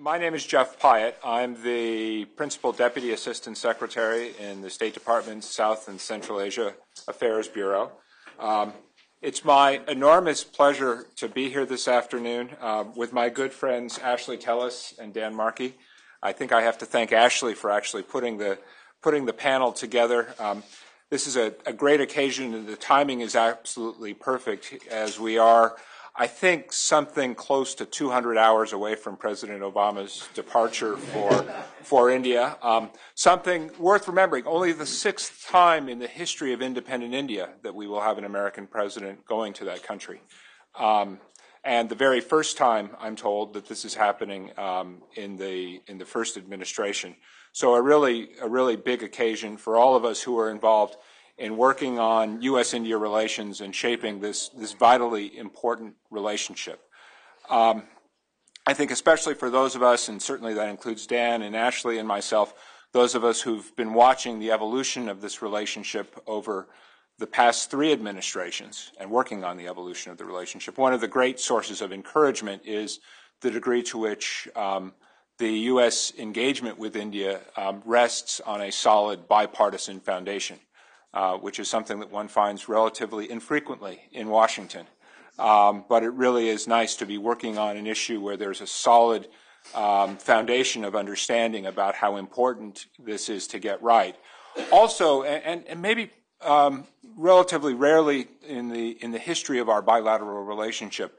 My name is Jeff Pyatt. I'm the Principal Deputy Assistant Secretary in the State Department's South and Central Asia Affairs Bureau. It's my enormous pleasure to be here this afternoon with my good friends Ashley Tellis and Dan Markey. I think I have to thank Ashley for actually putting the panel together. This is a great occasion, and the timing is absolutely perfect as we are, I think, something close to 200 hours away from President Obama's departure for India. Something worth remembering, only the sixth time in the history of independent India that we will have an American president going to that country. And the very first time, I'm told, that this is happening in the first administration. So a really big occasion for all of us who are involved in working on U.S. India relations and shaping this vitally important relationship. I think especially for those of us, and certainly that includes Dan and Ashley and myself, those of us who've been watching the evolution of this relationship over the past three administrations and working on the evolution of the relationship, one of the great sources of encouragement is the degree to which the U.S. engagement with India rests on a solid bipartisan foundation. Which is something that one finds relatively infrequently in Washington. But it really is nice to be working on an issue where there's a solid foundation of understanding about how important this is to get right. Also, and maybe relatively rarely in the history of our bilateral relationship,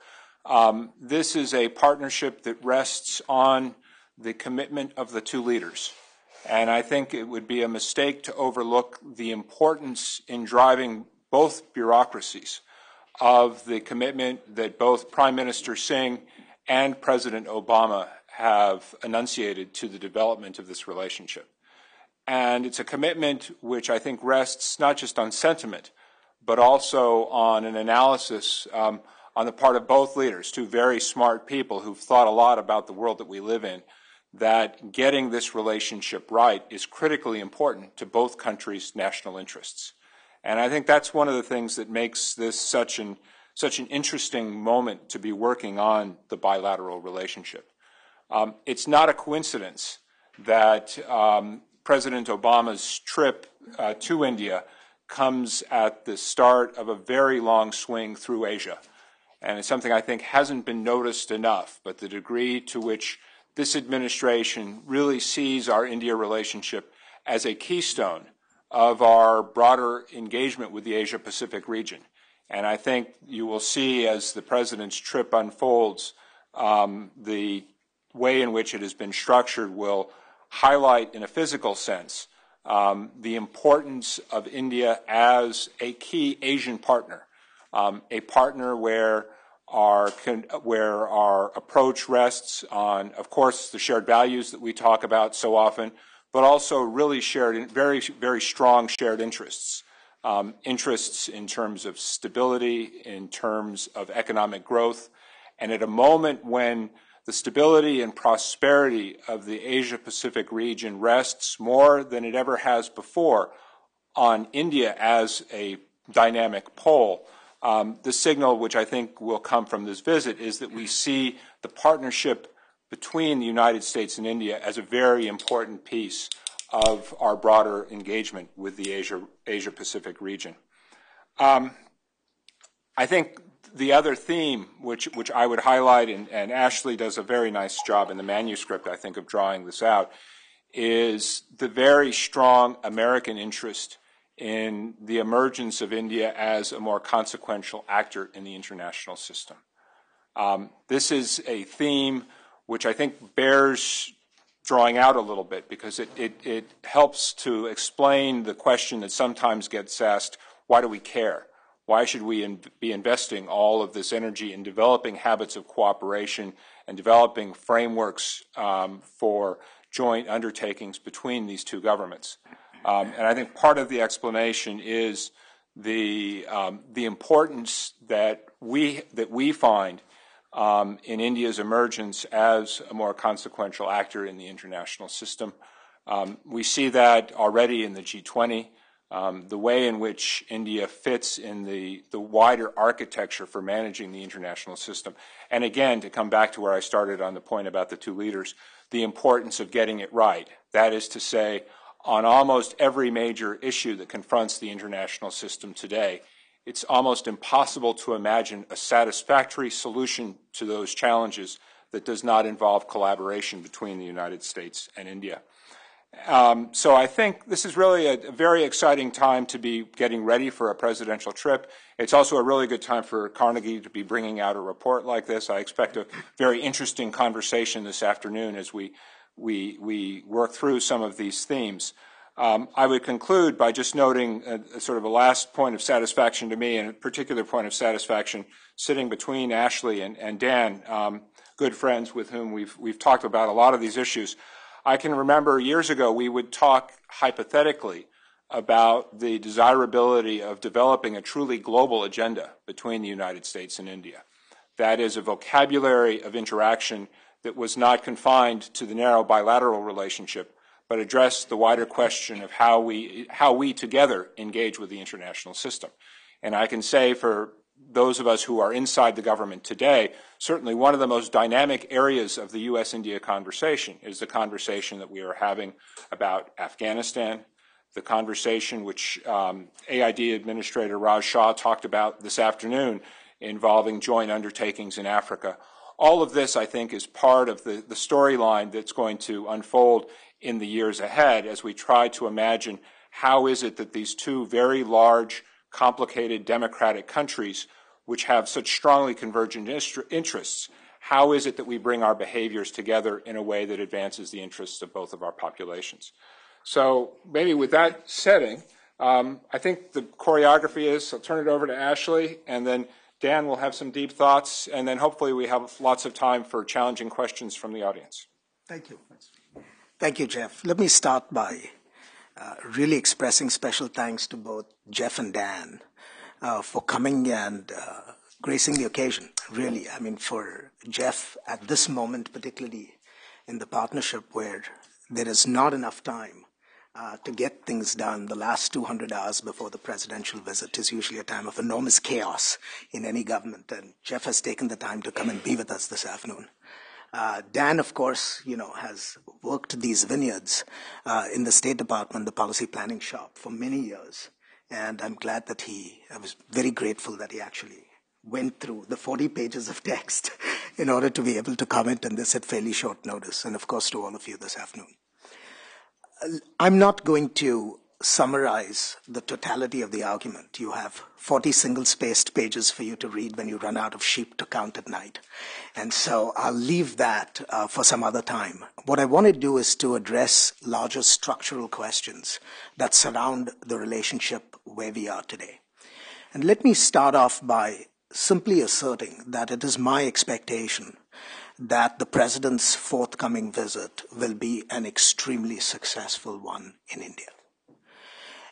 this is a partnership that rests on the commitment of the two leaders. And I think it would be a mistake to overlook the importance in driving both bureaucracies of the commitment that both Prime Minister Singh and President Obama have enunciated to the development of this relationship. And it's a commitment which I think rests not just on sentiment, but also on an analysis on the part of both leaders, two very smart people who've thought a lot about the world that we live in, that getting this relationship right is critically important to both countries' national interests. And I think that's one of the things that makes this such an interesting moment to be working on the bilateral relationship. It's not a coincidence that President Obama's trip to India comes at the start of a very long swing through Asia. And it's something I think hasn't been noticed enough, but the degree to which this administration really sees our India relationship as a keystone of our broader engagement with the Asia-Pacific region. And I think you will see as the President's trip unfolds, the way in which it has been structured will highlight in a physical sense the importance of India as a key Asian partner, a partner where our approach rests on, of course, the shared values that we talk about so often, but also really very, very strong shared interests. Interests in terms of stability, in terms of economic growth, and at a moment when the stability and prosperity of the Asia-Pacific region rests more than it ever has before on India as a dynamic pole. The signal which I think will come from this visit is that we see the partnership between the United States and India as a very important piece of our broader engagement with the Asia-Pacific region. I think the other theme which I would highlight, and Ashley does a very nice job in the manuscript, I think, of drawing this out, is the very strong American interest in the emergence of India as a more consequential actor in the international system. This is a theme which I think bears drawing out a little bit because it helps to explain the question that sometimes gets asked, why do we care? Why should we be investing all of this energy in developing habits of cooperation and developing frameworks for joint undertakings between these two governments? And I think part of the explanation is the importance that we find in India's emergence as a more consequential actor in the international system. We see that already in the G20. the way in which India fits in the wider architecture for managing the international system. And again, to come back to where I started on the point about the two leaders, the importance of getting it right. That is to say, on almost every major issue that confronts the international system today, it's almost impossible to imagine a satisfactory solution to those challenges that does not involve collaboration between the United States and India. So I think this is really a very exciting time to be getting ready for a presidential trip. It's also a really good time for Carnegie to be bringing out a report like this. I expect a very interesting conversation this afternoon as we work through some of these themes. I would conclude by just noting sort of a last point of satisfaction to me, and a particular point of satisfaction sitting between Ashley and Dan, good friends with whom we've talked about a lot of these issues. I can remember years ago we would talk hypothetically about the desirability of developing a truly global agenda between the United States and India. That is, a vocabulary of interaction that was not confined to the narrow bilateral relationship, but addressed the wider question of how we together engage with the international system. And I can say for those of us who are inside the government today, certainly one of the most dynamic areas of the U.S. India conversation is the conversation that we are having about Afghanistan, the conversation which AID Administrator Raj Shah talked about this afternoon involving joint undertakings in Africa. All of this, I think, is part of the storyline that's going to unfold in the years ahead as we try to imagine how is it that these two very large, complicated democratic countries which have such strongly convergent interests, how is it that we bring our behaviors together in a way that advances the interests of both of our populations? So maybe with that setting, I think the choreography is, I'll turn it over to Ashley, and then Dan will have some deep thoughts, and then hopefully we have lots of time for challenging questions from the audience. Thank you. Thank you, Jeff. Let me start by really expressing special thanks to both Jeff and Dan for coming and gracing the occasion, really. I mean, for Jeff, at this moment, particularly in the partnership where there is not enough time to get things done, the last 200 hours before the presidential visit is usually a time of enormous chaos in any government, and Jeff has taken the time to come and be with us this afternoon. Dan, of course, has worked these vineyards in the State Department, the policy planning shop, for many years. And I'm glad that I was very grateful that he actually went through the 40 pages of text in order to be able to comment on this at fairly short notice. And of course, to all of you this afternoon. I'm not going to summarize the totality of the argument. You have 40 single-spaced pages for you to read when you run out of sheep to count at night. And so I'll leave that for some other time. What I want to do is to address larger structural questions that surround the relationship where we are today. And let me start off by simply asserting that it is my expectation that the President's forthcoming visit will be an extremely successful one in India.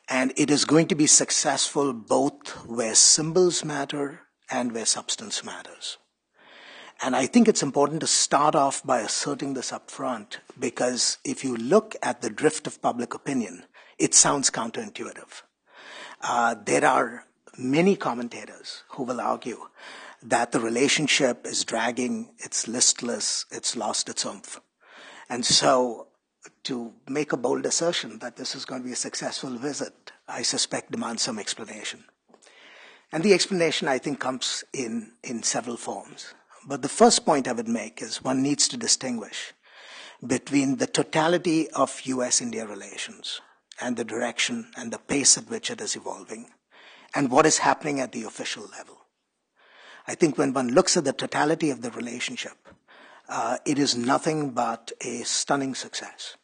And it is going to be successful both where symbols matter and where substance matters. And I think it's important to start off by asserting this up front, because if you look at the drift of public opinion, it sounds counterintuitive. There are many commentators who will argue that the relationship is dragging, it's listless, it's lost its oomph. And so to make a bold assertion that this is going to be a successful visit, I suspect demands some explanation. And the explanation, I think, comes in several forms. But the first point I would make is one needs to distinguish between the totality of U.S.-India relations and the direction and the pace at which it is evolving, and what is happening at the official level. I think when one looks at the totality of the relationship, it is nothing but a stunning success.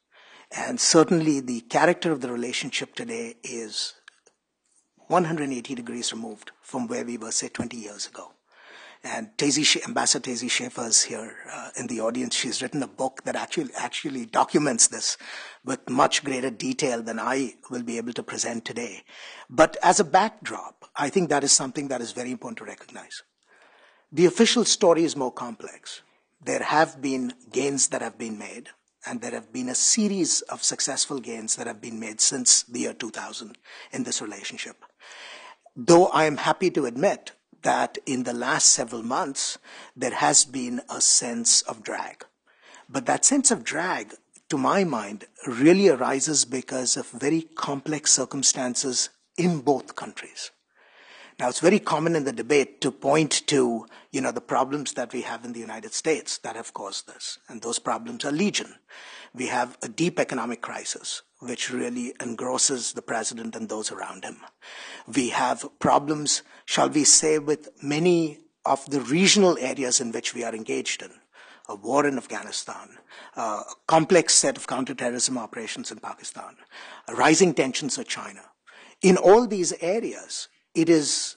And certainly the character of the relationship today is 180 degrees removed from where we were, say, 20 years ago. And Ambassador Tazy Schaefer is here in the audience. She's written a book that actually documents this with much greater detail than I will be able to present today. But as a backdrop, I think that is something that is very important to recognize. The official story is more complex. There have been gains that have been made. And there have been a series of successful gains that have been made since the year 2000 in this relationship. Though I am happy to admit that in the last several months, there has been a sense of drag. But that sense of drag, to my mind, really arises because of very complex circumstances in both countries. Now, it's very common in the debate to point to, the problems that we have in the United States that have caused this. And those problems are legion. We have a deep economic crisis, which really engrosses the president and those around him. We have problems, shall we say, with many of the regional areas in which we are engaged in. A war in Afghanistan, a complex set of counterterrorism operations in Pakistan, rising tensions with China. In all these areas, it is,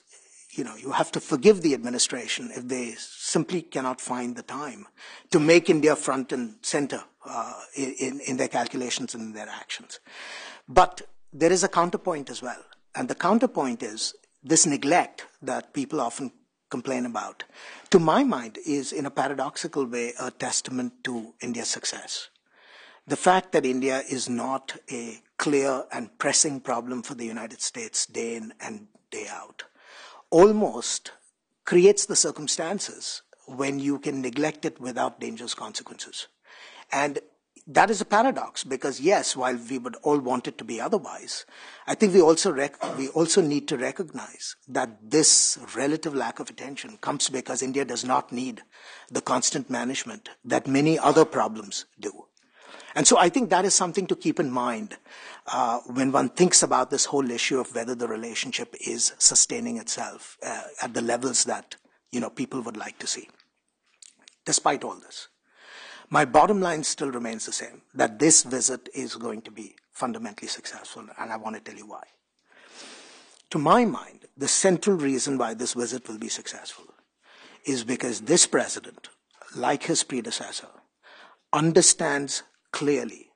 you have to forgive the administration if they simply cannot find the time to make India front and center in their calculations and in their actions. But there is a counterpoint as well. And the counterpoint is this neglect that people often complain about, to my mind, is in a paradoxical way a testament to India's success. The fact that India is not a clear and pressing problem for the United States day in and day out almost creates the circumstances when you can neglect it without dangerous consequences. And that is a paradox because, yes, while we would all want it to be otherwise, I think we also need to recognize that this relative lack of attention comes because India does not need the constant management that many other problems do. And so I think that is something to keep in mind when one thinks about this whole issue of whether the relationship is sustaining itself at the levels that people would like to see. Despite all this, my bottom line still remains the same, that this visit is going to be fundamentally successful, and I want to tell you why. To my mind, the central reason why this visit will be successful is because this president, like his predecessor, understands clearly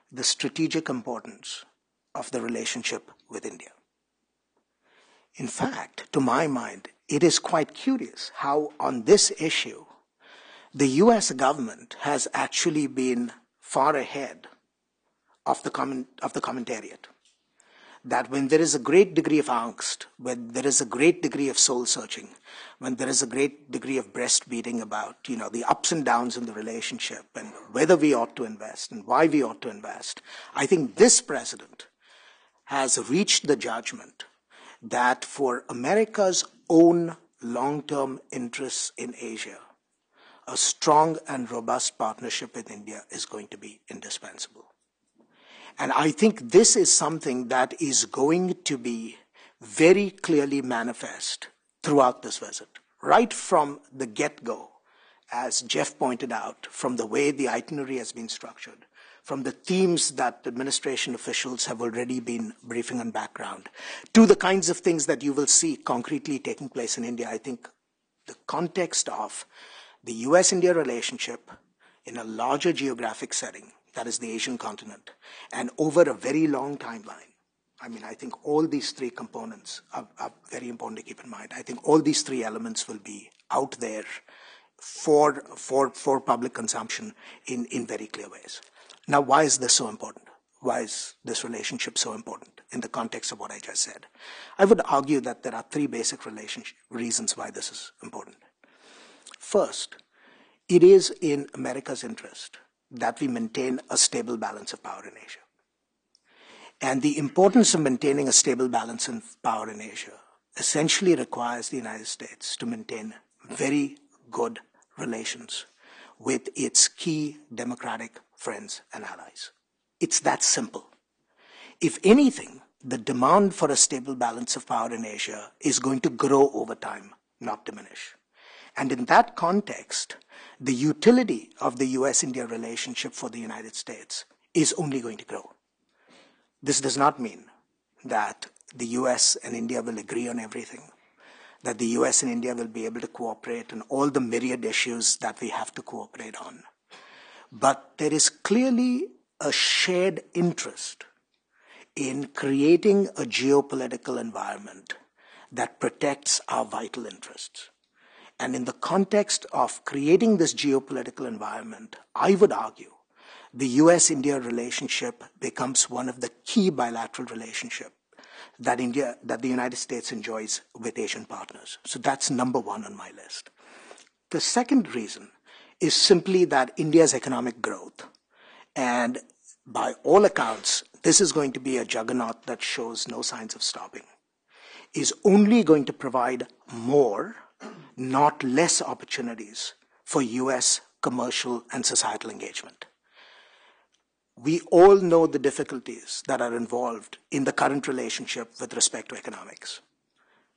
the strategic importance of the relationship with India. In fact, to my mind, it is quite curious how on this issue, the U.S. government has actually been far ahead of the commentariat. That when there is a great degree of angst, when there is a great degree of soul searching, when there is a great degree of breastbeating about, the ups and downs in the relationship and whether we ought to invest and why we ought to invest, I think this president has reached the judgment that for America's own long-term interests in Asia, a strong and robust partnership with India is going to be indispensable. And I think this is something that is going to be very clearly manifest throughout this visit, right from the get-go, as Jeff pointed out, from the way the itinerary has been structured, from the themes that administration officials have already been briefing on background, to the kinds of things that you will see concretely taking place in India. I think the context of the U.S.-India relationship in a larger geographic setting, that is the Asian continent, and over a very long timeline. I think all these three components are very important to keep in mind. I think all these three elements will be out there for public consumption in very clear ways. Now, why is this so important? Why is this relationship so important in the context of what I just said? I would argue that there are three basic reasons why this is important. First, it is in America's interest that we maintain a stable balance of power in Asia. And the importance of maintaining a stable balance of power in Asia essentially requires the United States to maintain very good relations with its key democratic friends and allies. It's that simple. If anything, the demand for a stable balance of power in Asia is going to grow over time, not diminish. And in that context, the utility of the U.S.-India relationship for the United States is only going to grow. This does not mean that the U.S. and India will agree on everything, that the U.S. and India will be able to cooperate on all the myriad issues that we have to cooperate on. But there is clearly a shared interest in creating a geopolitical environment that protects our vital interests. And in the context of creating this geopolitical environment, I would argue the U.S.-India relationship becomes one of the key bilateral relationships that the United States enjoys with Asian partners. So that's number one on my list. The second reason is simply that India's economic growth, and by all accounts, this is going to be a juggernaut that shows no signs of stopping, is only going to provide more, not less opportunities for U.S. commercial and societal engagement. We all know the difficulties that are involved in the current relationship with respect to economics.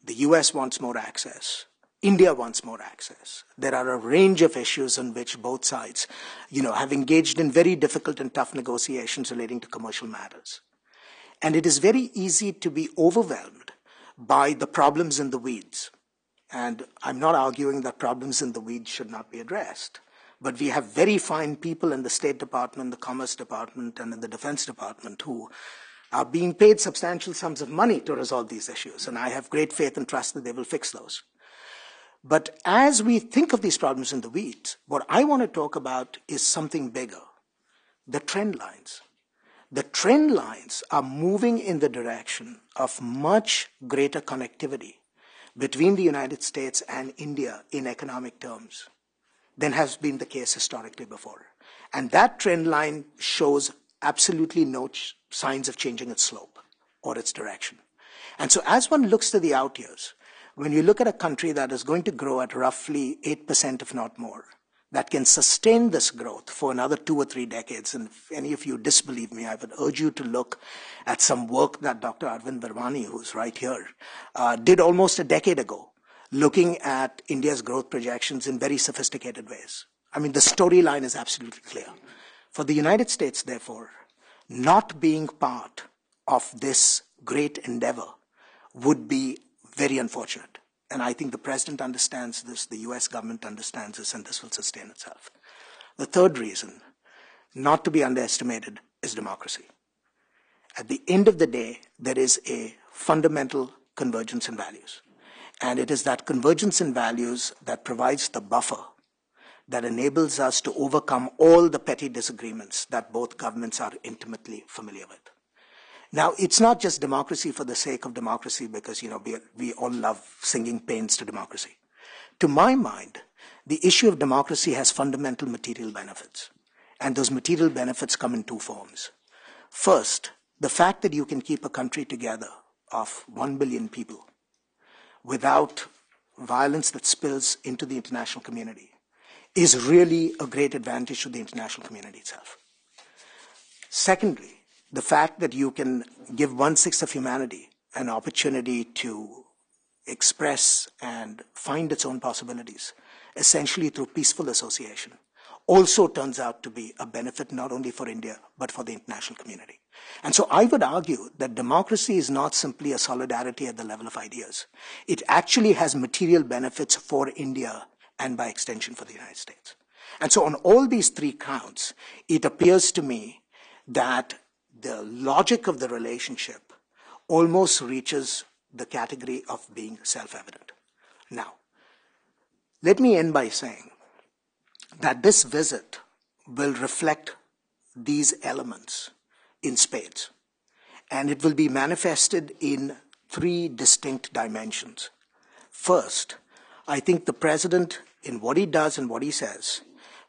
The U.S. wants more access. India wants more access. There are a range of issues on which both sides, have engaged in very difficult and tough negotiations relating to commercial matters. And it is very easy to be overwhelmed by the problems in the weeds. And I'm not arguing that problems in the weeds should not be addressed. But we have very fine people in the State Department, the Commerce Department, and in the Defense Department who are being paid substantial sums of money to resolve these issues. And I have great faith and trust that they will fix those. But as we think of these problems in the weeds, what I want to talk about is something bigger, the trend lines. The trend lines are moving in the direction of much greater connectivity between the United States and India in economic terms than has been the case historically before. And that trend line shows absolutely no signs of changing its slope or its direction. And so as one looks to the out years, when you look at a country that is going to grow at roughly 8%, if not more, that can sustain this growth for another 2 or 3 decades, and if any of you disbelieve me, I would urge you to look at some work that Dr. Arvind Virmani, who's right here, did almost a decade ago, looking at India's growth projections in very sophisticated ways. I mean, the storyline is absolutely clear. For the United States, therefore, not being part of this great endeavor would be very unfortunate. And I think the President understands this, the US government understands this, and this will sustain itself. The third reason, not to be underestimated, is democracy. At the end of the day, there is a fundamental convergence in values. And it is that convergence in values that provides the buffer that enables us to overcome all the petty disagreements that both governments are intimately familiar with. Now, it's not just democracy for the sake of democracy because, we all love singing paeans to democracy. To my mind, the issue of democracy has fundamental material benefits. And those material benefits come in 2 forms. First, the fact that you can keep a country together of 1 billion people without violence that spills into the international community is really a great advantage to the international community itself. Secondly, the fact that you can give 1/6 of humanity an opportunity to express and find its own possibilities, essentially through peaceful association, also turns out to be a benefit not only for India, but for the international community. And so I would argue that democracy is not simply a solidarity at the level of ideas. It actually has material benefits for India and by extension for the United States. And so on all these 3 counts, it appears to me that the logic of the relationship almost reaches the category of being self-evident. Now, let me end by saying that this visit will reflect these elements in spades, and it will be manifested in 3 distinct dimensions. First, I think the President, in what he does and what he says,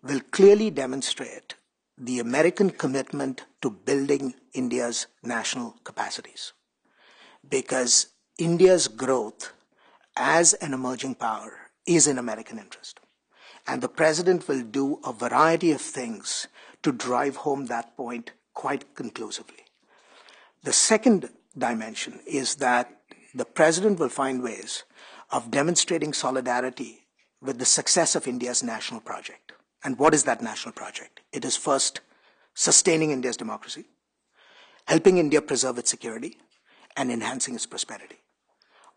will clearly demonstrate the American commitment to building India's national capacities. Because India's growth as an emerging power is in American interest. And the President will do a variety of things to drive home that point quite conclusively. The second dimension is that the President will find ways of demonstrating solidarity with the success of India's national project. And what is that national project? It is first sustaining India's democracy, helping India preserve its security, and enhancing its prosperity.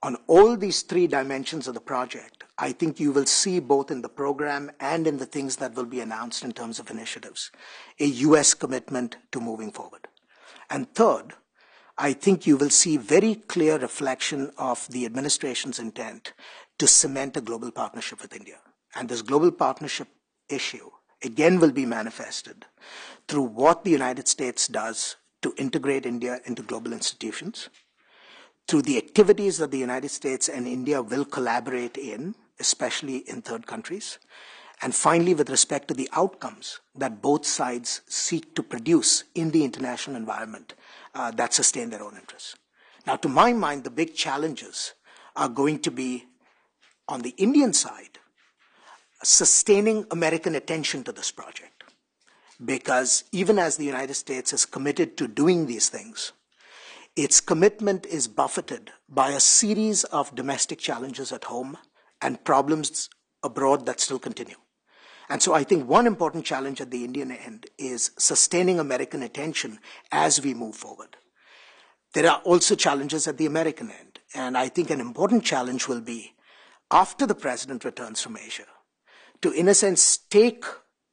On all these 3 dimensions of the project, I think you will see both in the program and in the things that will be announced in terms of initiatives, a US commitment to moving forward. And third, I think you will see very clear reflection of the administration's intent to cement a global partnership with India. And this global partnership issue again will be manifested through what the United States does to integrate India into global institutions, through the activities that the United States and India will collaborate in, especially in third countries, and finally with respect to the outcomes that both sides seek to produce in the international environment that sustain their own interests. Now, to my mind, the big challenges are going to be, on the Indian side, sustaining American attention to this project. Because even as the United States is committed to doing these things, its commitment is buffeted by a series of domestic challenges at home and problems abroad that still continue. And so I think one important challenge at the Indian end is sustaining American attention as we move forward. There are also challenges at the American end. And I think an important challenge will be, after the president returns from Asia, to, in a sense, take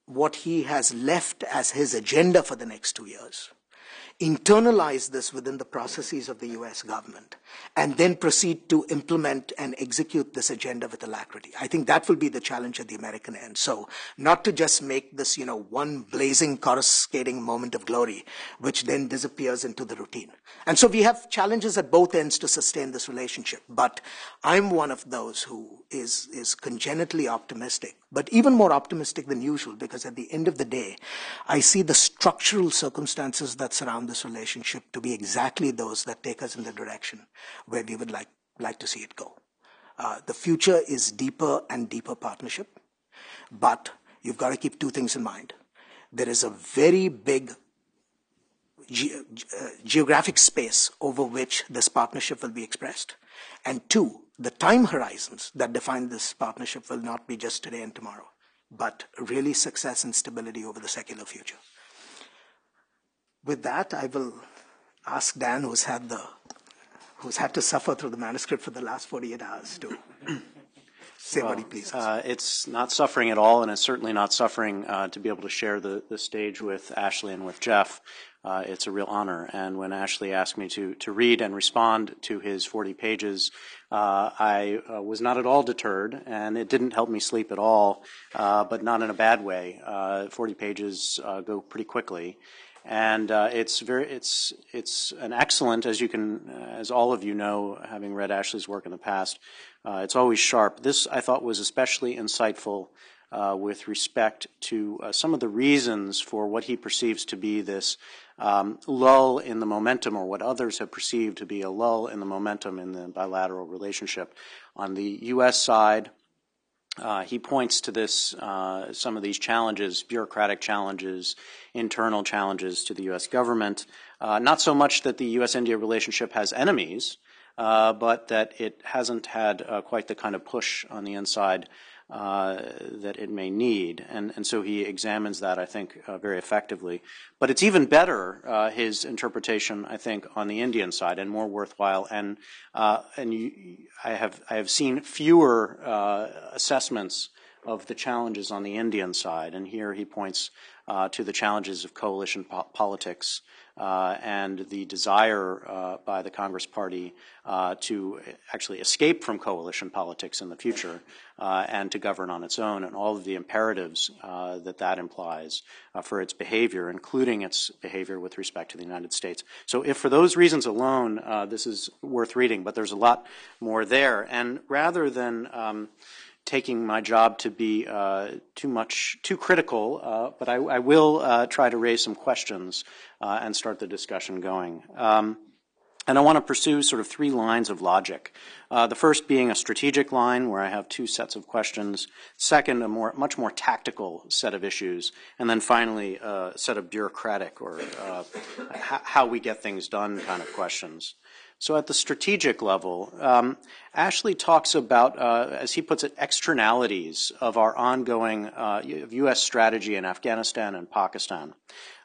what he has left as his agenda for the next 2 years, internalize this within the processes of the U.S. government, and then proceed to implement and execute this agenda with alacrity. I think that will be the challenge at the American end. So not to just make this, one blazing, coruscating moment of glory, which then disappears into the routine. And so we have challenges at both ends to sustain this relationship. But I'm one of those who is congenitally optimistic, but even more optimistic than usual, because at the end of the day, I see the structural circumstances that surround this relationship to be exactly those that take us in the direction where we would like to see it go. The future is deeper and deeper partnership, but you've got to keep two things in mind. There is a very big geographic space over which this partnership will be expressed, and two, the time horizons that define this partnership will not be just today and tomorrow, but really success and stability over the secular future. With that, I will ask Dan, who's had to suffer through the manuscript for the last 48 hours, to say what he pleases. It's not suffering at all, and it's certainly not suffering to be able to share the stage with Ashley and with Jeff. It's a real honor. And when Ashley asked me to read and respond to his 40 pages, I was not at all deterred, and it didn't help me sleep at all, but not in a bad way. 40 pages go pretty quickly. And it's an excellent, as all of you know, having read Ashley's work in the past, it's always sharp. This, I thought, was especially insightful with respect to some of the reasons for what he perceives to be this lull in the momentum, or what others have perceived to be a lull in the momentum in the bilateral relationship. On the U.S. side, he points to this, some of these challenges, bureaucratic challenges, internal challenges to the U.S. government. Not so much that the U.S.-India relationship has enemies, but that it hasn't had quite the kind of push on the inside that it may need. And so he examines that, I think, very effectively. But it's even better, his interpretation, I think, on the Indian side, and more worthwhile. And I have seen fewer assessments of the challenges on the Indian side. And here he points to the challenges of coalition politics and the desire by the Congress Party to actually escape from coalition politics in the future and to govern on its own, and all of the imperatives that implies for its behavior, including its behavior with respect to the United States. So if for those reasons alone this is worth reading, but there's a lot more there. And rather than taking my job to be too critical, but I will try to raise some questions and start the discussion going. And I want to pursue sort of three lines of logic. The first being a strategic line, where I have two sets of questions. Second, a much more tactical set of issues. And then finally, a set of bureaucratic, or how we get things done kind of questions. So at the strategic level, Ashley talks about, as he puts it, externalities of our ongoing U.S. strategy in Afghanistan and Pakistan.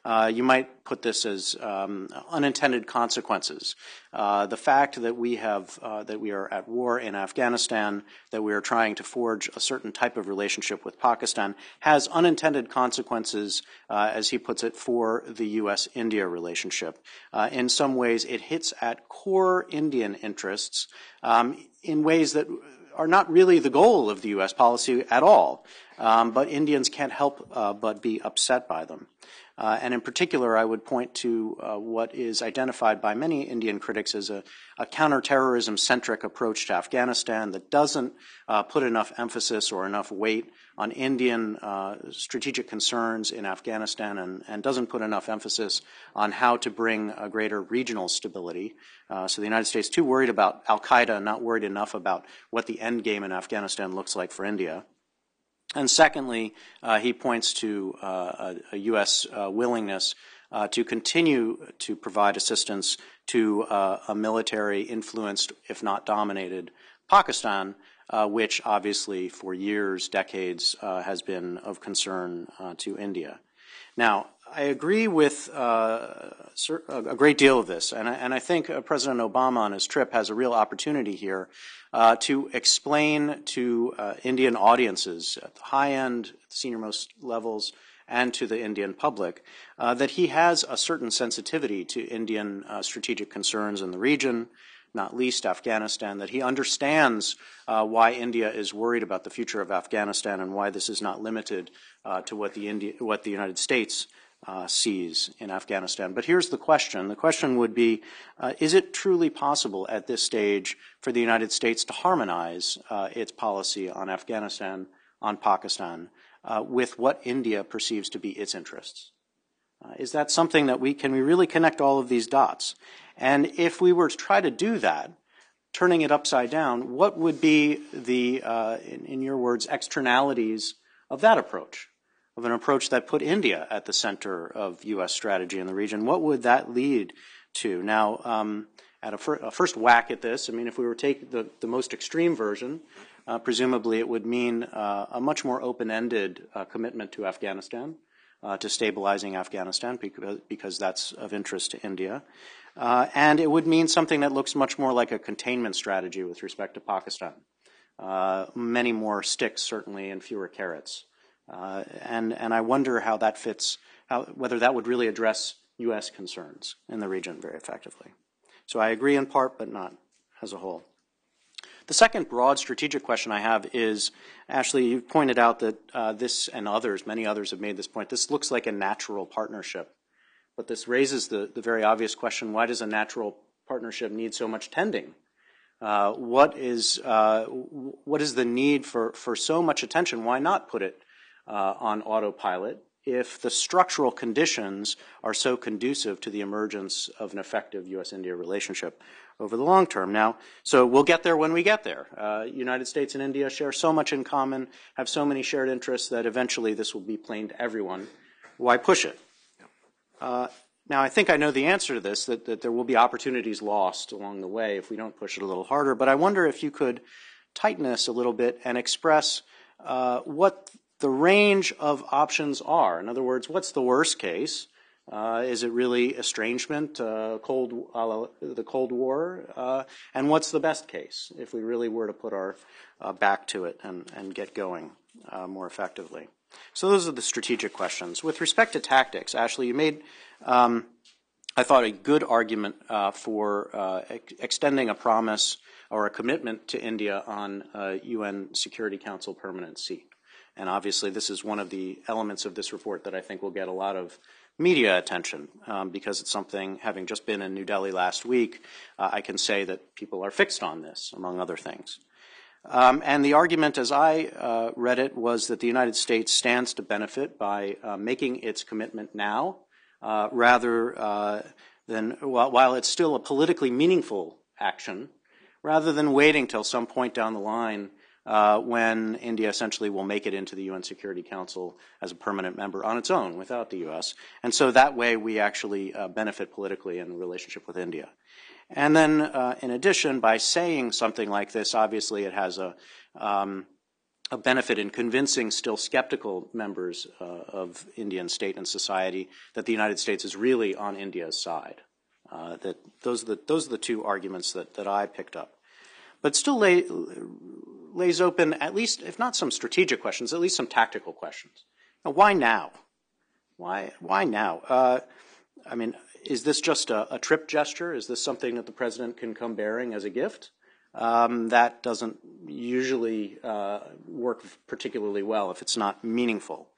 You might put this as unintended consequences. The fact that we are at war in Afghanistan, that we are trying to forge a certain type of relationship with Pakistan, has unintended consequences, as he puts it, for the U.S.-India relationship. In some ways, it hits at core Indian interests in ways that are not really the goal of the U.S. policy at all, but Indians can't help but be upset by them. And in particular, I would point to what is identified by many Indian critics as a counterterrorism-centric approach to Afghanistan that doesn't put enough emphasis or enough weight on Indian strategic concerns in Afghanistan and doesn't put enough emphasis on how to bring a greater regional stability. So the United States is too worried about al-Qaeda and not worried enough about what the end game in Afghanistan looks like for India. And secondly, he points to a U.S. willingness to continue to provide assistance to a military-influenced, if not dominated, Pakistan, which obviously for years, decades, has been of concern to India. Now, I agree with a great deal of this, and I think President Obama on his trip has a real opportunity here to explain to Indian audiences at the high end, senior-most levels, and to the Indian public that he has a certain sensitivity to Indian strategic concerns in the region, not least Afghanistan, that he understands why India is worried about the future of Afghanistan and why this is not limited to what the United States sees in Afghanistan. But here's the question. The question would be, is it truly possible at this stage for the United States to harmonize its policy on Afghanistan, on Pakistan, with what India perceives to be its interests? Is that something that can we really connect all of these dots? And if we were to try to do that, turning it upside down, what would be the, in your words, externalities of that approach? Of an approach that put India at the center of U.S. strategy in the region? What would that lead to? Now, at a first whack at this, I mean, if we were to take the most extreme version, presumably it would mean a much more open-ended commitment to Afghanistan, to stabilizing Afghanistan, because that's of interest to India. And it would mean something that looks much more like a containment strategy with respect to Pakistan. Many more sticks, certainly, and fewer carrots. And I wonder how that fits, whether that would really address U.S. concerns in the region very effectively. So I agree in part, but not as a whole. The second broad strategic question I have is, Ashley, you pointed out that this and others, many others have made this point, this looks like a natural partnership. But this raises the very obvious question, why does a natural partnership need so much tending? What is the need for so much attention? Why not put it on autopilot if the structural conditions are so conducive to the emergence of an effective U.S.-India relationship over the long term? Now, so we'll get there when we get there. United States and India share so much in common, have so many shared interests that eventually this will be plain to everyone. Why push it? Now, I think I know the answer to this, that there will be opportunities lost along the way if we don't push it a little harder. But I wonder if you could tighten this a little bit and express what the range of options are. In other words, what's the worst case? Is it really estrangement, the Cold War? And what's the best case if we really were to put our back to it and get going more effectively? So those are the strategic questions. With respect to tactics, Ashley, you made, I thought, a good argument for extending a promise or a commitment to India on a UN Security Council permanent seat. And obviously this is one of the elements of this report that I think will get a lot of media attention because it's something, having just been in New Delhi last week, I can say that people are fixed on this, among other things. And the argument, as I read it, was that the United States stands to benefit by making its commitment now, rather than, while it's still a politically meaningful action, rather than waiting till some point down the line when India essentially will make it into the UN Security Council as a permanent member on its own without the U.S. And so that way we actually benefit politically in the relationship with India. And then, in addition, by saying something like this, obviously it has a benefit in convincing still skeptical members of Indian state and society that the United States is really on India's side. That those are the two arguments that I picked up. But still lays open at least, if not some strategic questions, at least some tactical questions. Now, why now? Why now? I mean, is this just a trip gesture? Is this something that the president can come bearing as a gift? that doesn't usually work particularly well if it's not meaningful.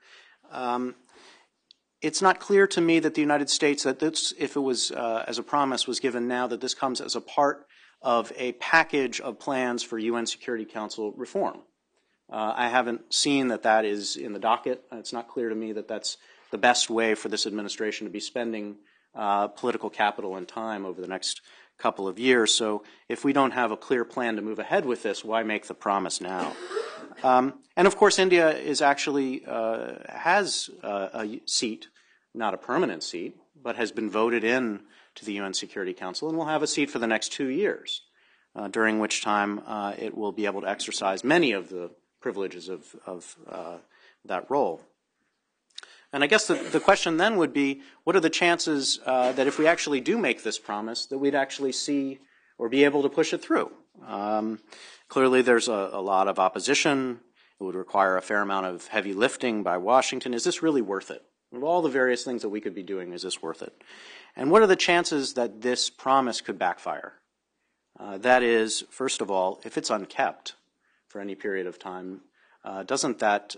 It's not clear to me that the United States, that this, if it was as a promise was given now, that this comes as a part of a package of plans for UN Security Council reform. I haven't seen that that is in the docket. It's not clear to me that that's the best way for this administration to be spending political capital and time over the next couple of years. So if we don't have a clear plan to move ahead with this, why make the promise now? And of course, India is actually has a seat, not a permanent seat, but has been voted in to the UN Security Council and will have a seat for the next 2 years, during which time it will be able to exercise many of the privileges of that role. And I guess the question then would be, what are the chances that if we actually do make this promise, that we'd actually see or be able to push it through? Clearly, there's a lot of opposition. It would require a fair amount of heavy lifting by Washington. Is this really worth it? Of all the various things that we could be doing, is this worth it? And what are the chances that this promise could backfire? That is, first of all, if it's unkept for any period of time, doesn't that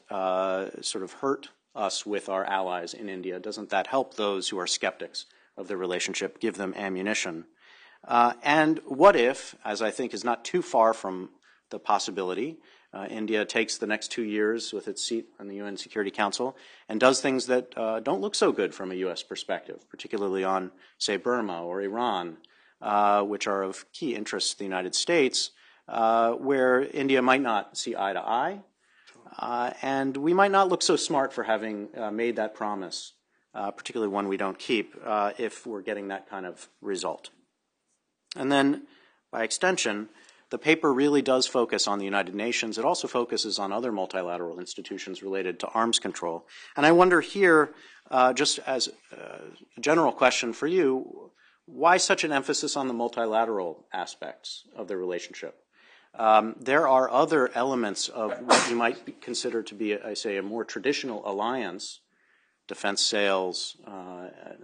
sort of hurt us with our allies in India? Doesn't that help those who are skeptics of the relationship, give them ammunition? And what if, as I think is not too far from the possibility, India takes the next 2 years with its seat on the UN Security Council and does things that don't look so good from a U.S. perspective, particularly on, say, Burma or Iran, which are of key interest to the United States, where India might not see eye to eye, and we might not look so smart for having made that promise, particularly one we don't keep, if we're getting that kind of result. And then, by extension, the paper really does focus on the United Nations. It also focuses on other multilateral institutions related to arms control. And I wonder here, just as a general question for you, why such an emphasis on the multilateral aspects of the relationship? There are other elements of what you might consider to be, I say, a more traditional alliance, defense sales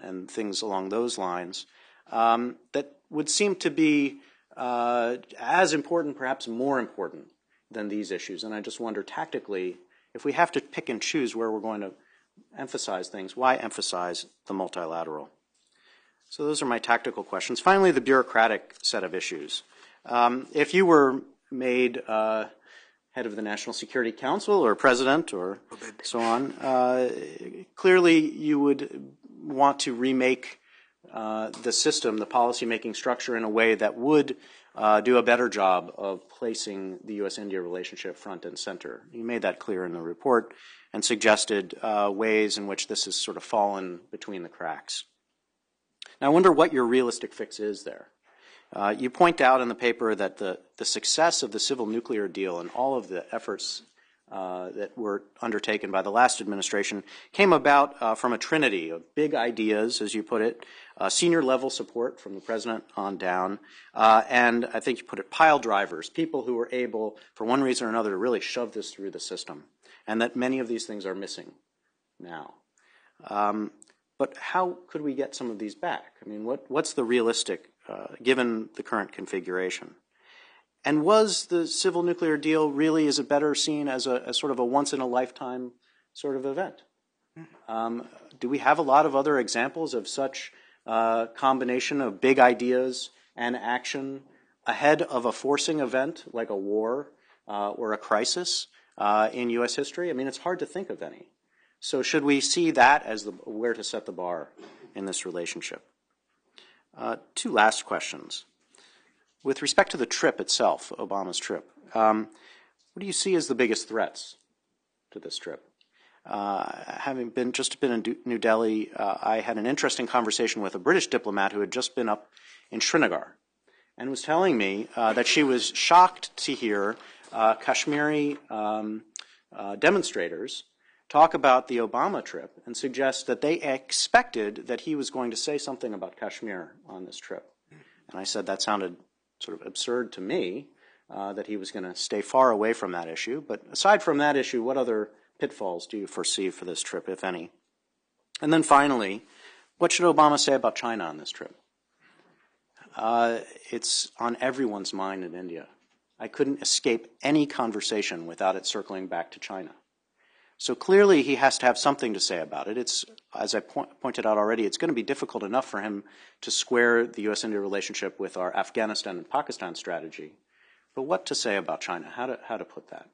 and things along those lines, that would seem to be as important, perhaps more important than these issues. And I just wonder tactically, if we have to pick and choose where we're going to emphasize things, why emphasize the multilateral? So those are my tactical questions. Finally, the bureaucratic set of issues. If you were made head of the National Security Council or president or so on, clearly you would want to remake the system, the policy-making structure in a way that would do a better job of placing the U.S.-India relationship front and center. You made that clear in the report and suggested ways in which this has sort of fallen between the cracks. Now, I wonder what your realistic fix is there. You point out in the paper that the success of the civil nuclear deal and all of the efforts that were undertaken by the last administration came about from a trinity of big ideas, as you put it, senior level support from the president on down, and I think you put it pile drivers, people who were able, for one reason or another, to really shove this through the system, and that many of these things are missing now. But how could we get some of these back? I mean, what's the realistic, given the current configuration? And was the civil nuclear deal really, is it better seen as a sort of a once-in-a-lifetime sort of event? Do we have a lot of other examples of such combination of big ideas and action ahead of a forcing event like a war or a crisis in U.S. history? I mean, it's hard to think of any. So should we see that as where to set the bar in this relationship? Two last questions. With respect to the trip itself, Obama's trip, what do you see as the biggest threats to this trip? Having been in New Delhi, I had an interesting conversation with a British diplomat who had just been up in Srinagar and was telling me that she was shocked to hear Kashmiri demonstrators talk about the Obama trip and suggest that they expected that he was going to say something about Kashmir on this trip. And I said that sounded sort of absurd to me, that he was going to stay far away from that issue. But aside from that issue, what other pitfalls do you foresee for this trip, if any? And then finally, what should Obama say about China on this trip? It's on everyone's mind in India. I couldn't escape any conversation without it circling back to China. So clearly he has to have something to say about it. It's, as I pointed out already, it's going to be difficult enough for him to square the U.S.-India relationship with our Afghanistan and Pakistan strategy. But what to say about China, how to put that?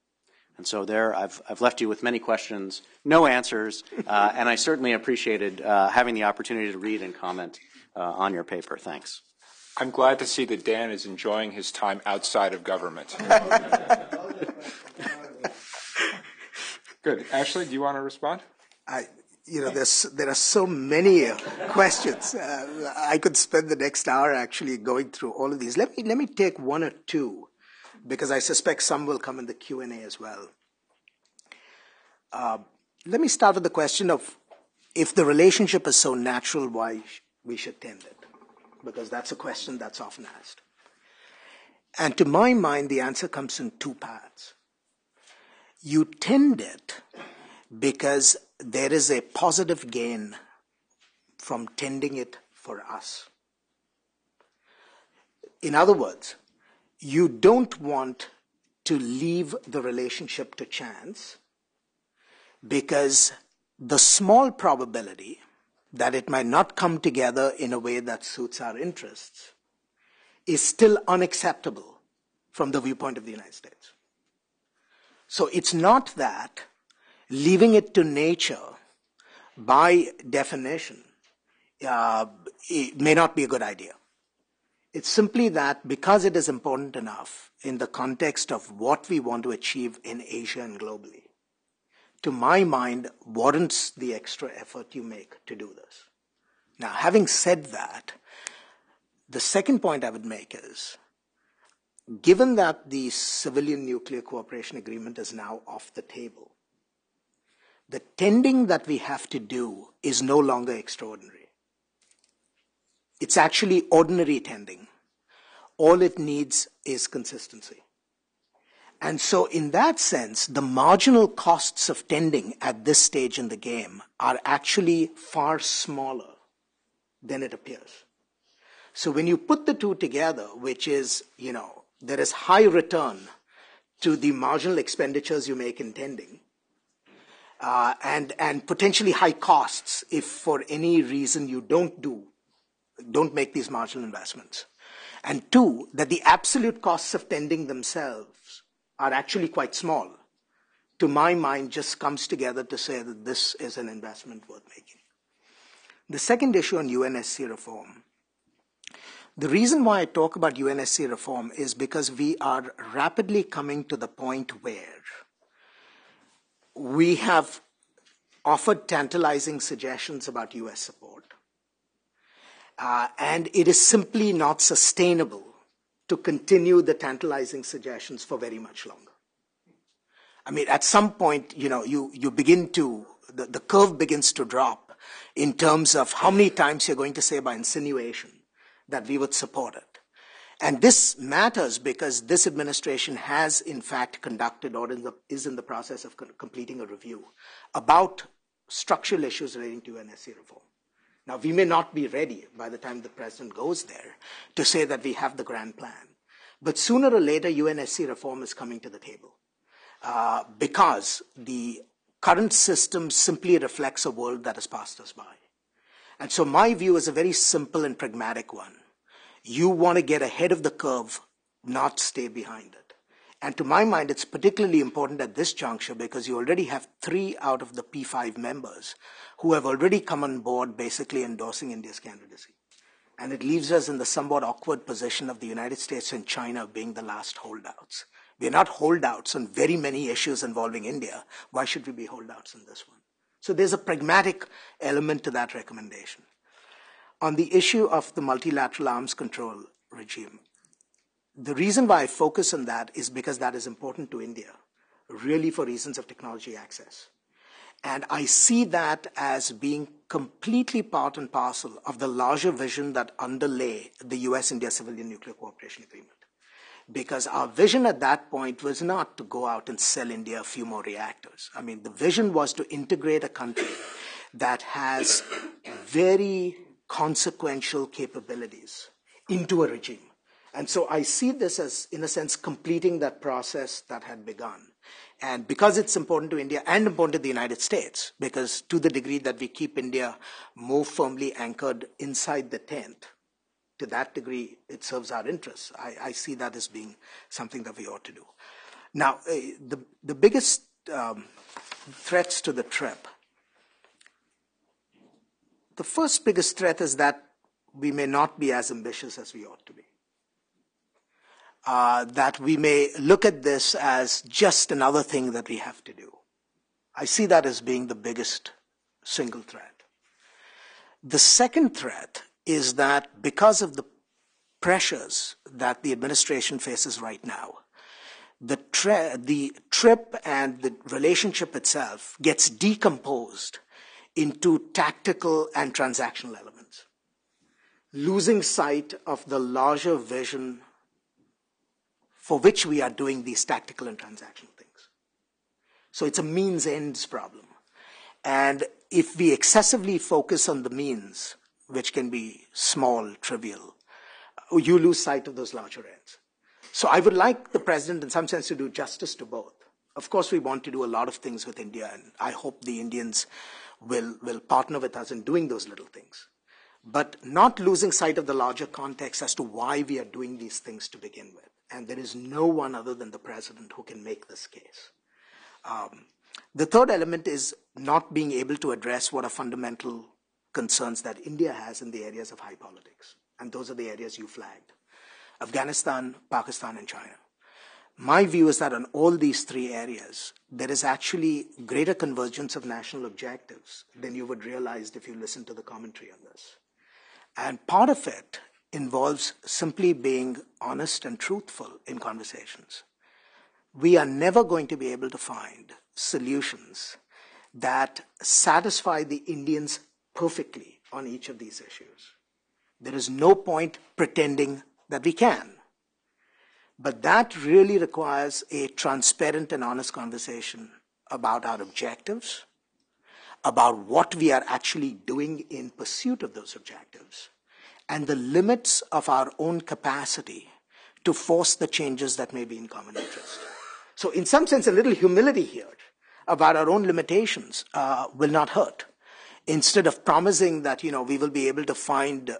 And so there I've left you with many questions, no answers, and I certainly appreciated having the opportunity to read and comment on your paper. Thanks. I'm glad to see that Dan is enjoying his time outside of government. Good. Ashley, do you want to respond? There are so many questions. I could spend the next hour actually going through all of these. Let me take one or two, because I suspect some will come in the Q&A as well. Let me start with the question of, if the relationship is so natural, why we should tend it? Because that's a question that's often asked. And to my mind, the answer comes in two paths. You tend it because there is a positive gain from tending it for us. In other words, you don't want to leave the relationship to chance, because the small probability that it might not come together in a way that suits our interests is still unacceptable from the viewpoint of the United States. So it's not that leaving it to nature, by definition, it may not be a good idea. It's simply that because it is important enough in the context of what we want to achieve in Asia and globally, to my mind, warrants the extra effort you make to do this. Now, having said that, the second point I would make is, given that the Civilian Nuclear Cooperation Agreement is now off the table, the tending that we have to do is no longer extraordinary. It's actually ordinary tending. All it needs is consistency. And so in that sense, the marginal costs of tending at this stage in the game are actually far smaller than it appears. So when you put the two together, which is, there is high return to the marginal expenditures you make in tending, and potentially high costs if for any reason you don't make these marginal investments. And two, that the absolute costs of tending themselves are actually quite small, to my mind, just comes together to say that this is an investment worth making. The second issue on UNSC reform. The reason why I talk about UNSC reform is because we are rapidly coming to the point where we have offered tantalizing suggestions about US support, and it is simply not sustainable to continue the tantalizing suggestions for very much longer. I mean, at some point, you begin to, the curve begins to drop in terms of how many times you're going to say by insinuation that we would support it. And this matters because this administration has, in fact, conducted or is in the process of completing a review about structural issues relating to UNSC reform. Now, we may not be ready by the time the president goes there to say that we have the grand plan. But sooner or later, UNSC reform is coming to the table because the current system simply reflects a world that has passed us by. And so my view is a very simple and pragmatic one. You want to get ahead of the curve, not stay behind it. And to my mind, it's particularly important at this juncture because you already have 3 out of the P5 members who have already come on board basically endorsing India's candidacy. And it leaves us in the somewhat awkward position of the United States and China being the last holdouts. We are not holdouts on very many issues involving India. Why should we be holdouts on this one? So there's a pragmatic element to that recommendation. On the issue of the multilateral arms control regime, the reason why I focus on that is because that is important to India, really for reasons of technology access. And I see that as being completely part and parcel of the larger vision that underlay the U.S.-India Civilian Nuclear Cooperation Agreement. Because our vision at that point was not to go out and sell India a few more reactors. I mean, the vision was to integrate a country that has very consequential capabilities into a regime. And so I see this as, in a sense, completing that process that had begun. And because it's important to India and important to the United States, because to the degree that we keep India more firmly anchored inside the tent, to that degree, it serves our interests. I see that as being something that we ought to do. Now, the biggest threats to the trip, the first biggest threat is that we may not be as ambitious as we ought to be. That we may look at this as just another thing that we have to do. I see that as being the biggest single threat. The second threat is that because of the pressures that the administration faces right now, the trip and the relationship itself gets decomposed into tactical and transactional elements, losing sight of the larger vision for which we are doing these tactical and transactional things. So it's a means-ends problem. And if we excessively focus on the means, which can be small, trivial, you lose sight of those larger ends. So I would like the president, in some sense, to do justice to both. Of course, we want to do a lot of things with India, and I hope the Indians will partner with us in doing those little things. But not losing sight of the larger context as to why we are doing these things to begin with. And there is no one other than the president who can make this case. The third element is not being able to address what are fundamental concerns that India has in the areas of high politics. And those are the areas you flagged: Afghanistan, Pakistan, and China. My view is that on all these three areas, there is actually greater convergence of national objectives than you would realize if you listen to the commentary on this. And part of it involves simply being honest and truthful in conversations. We are never going to be able to find solutions that satisfy the Indians perfectly on each of these issues. There is no point pretending that we can. But that really requires a transparent and honest conversation about our objectives, about what we are actually doing in pursuit of those objectives, and the limits of our own capacity to force the changes that may be in common interest. So in some sense, a little humility here about our own limitations will not hurt. Instead of promising that, we will be able to find,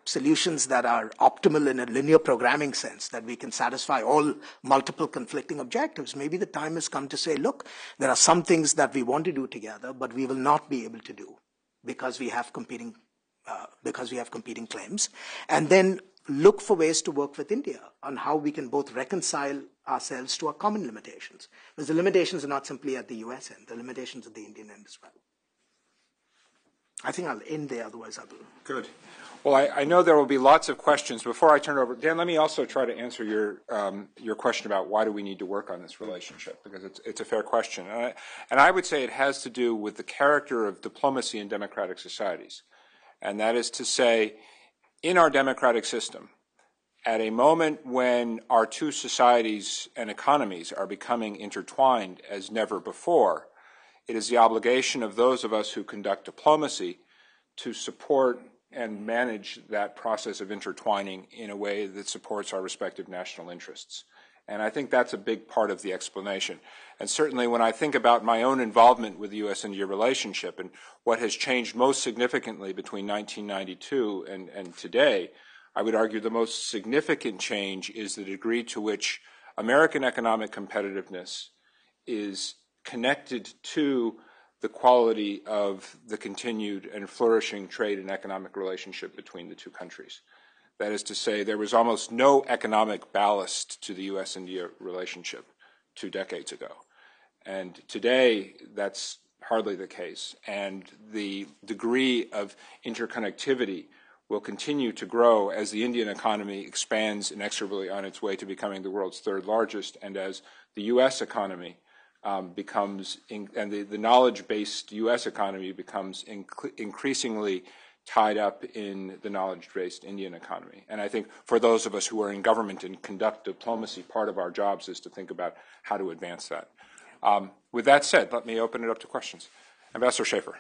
solutions that are optimal in a linear programming sense, that we can satisfy all multiple conflicting objectives, maybe the time has come to say, look, there are some things that we want to do together, but we will not be able to do because we have competing claims, and then look for ways to work with India on how we can both reconcile ourselves to our common limitations. Because the limitations are not simply at the U.S. end, the limitations at the Indian end as well. I think I'll end there, otherwise I will. Good. Well, I know there will be lots of questions. Before I turn it over, Dan, let me also try to answer your question about why do we need to work on this relationship, because it's a fair question. And I would say it has to do with the character of diplomacy in democratic societies. And that is to say, in our democratic system, at a moment when our two societies and economies are becoming intertwined as never before, it is the obligation of those of us who conduct diplomacy to support and manage that process of intertwining in a way that supports our respective national interests. And I think that's a big part of the explanation. And certainly when I think about my own involvement with the U.S.-India relationship and what has changed most significantly between 1992 and today, I would argue the most significant change is the degree to which American economic competitiveness is connected to the quality of the continued and flourishing trade and economic relationship between the two countries. That is to say, there was almost no economic ballast to the U.S.-India relationship 2 decades ago. And today, that's hardly the case. And the degree of interconnectivity will continue to grow as the Indian economy expands inexorably on its way to becoming the world's third largest, and as the U.S. economy and the knowledge-based U.S. economy becomes increasingly tied up in the knowledge-based Indian economy. And I think for those of us who are in government and conduct diplomacy, part of our jobs is to think about how to advance that. With that said, let me open it up to questions. Ambassador Schaefer.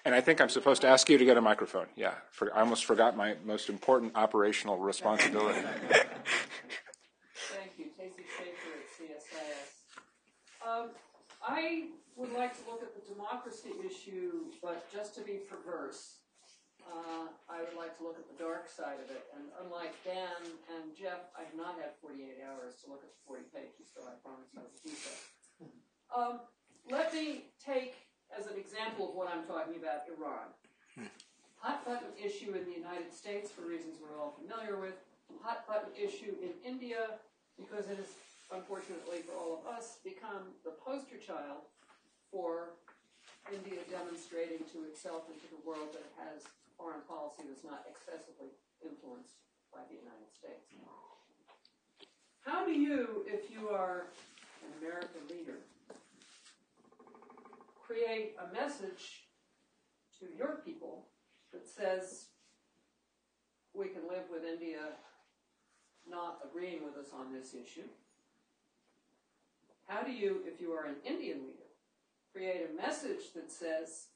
And I think I'm supposed to ask you to get a microphone. Yeah, I almost forgot my most important operational responsibility. Thank you. Casey Schaefer at CSIS. I would like to look at the democracy issue, but just to be perverse, I would like to look at the dark side of it. And unlike Dan and Jeff, I have not had 48 hours to look at the 40 pages, so I promise I will do so. Let me take as an example of what I'm talking about Iran. Hot button issue in the United States for reasons we're all familiar with. Hot button issue in India because it has, unfortunately for all of us, become the poster child for India demonstrating to itself and to the world that it has foreign policy that's not excessively influenced by the United States. How do you, if you are an American leader, create a message to your people that says we can live with India not agreeing with us on this issue? How do you, if you are an Indian leader, create a message that says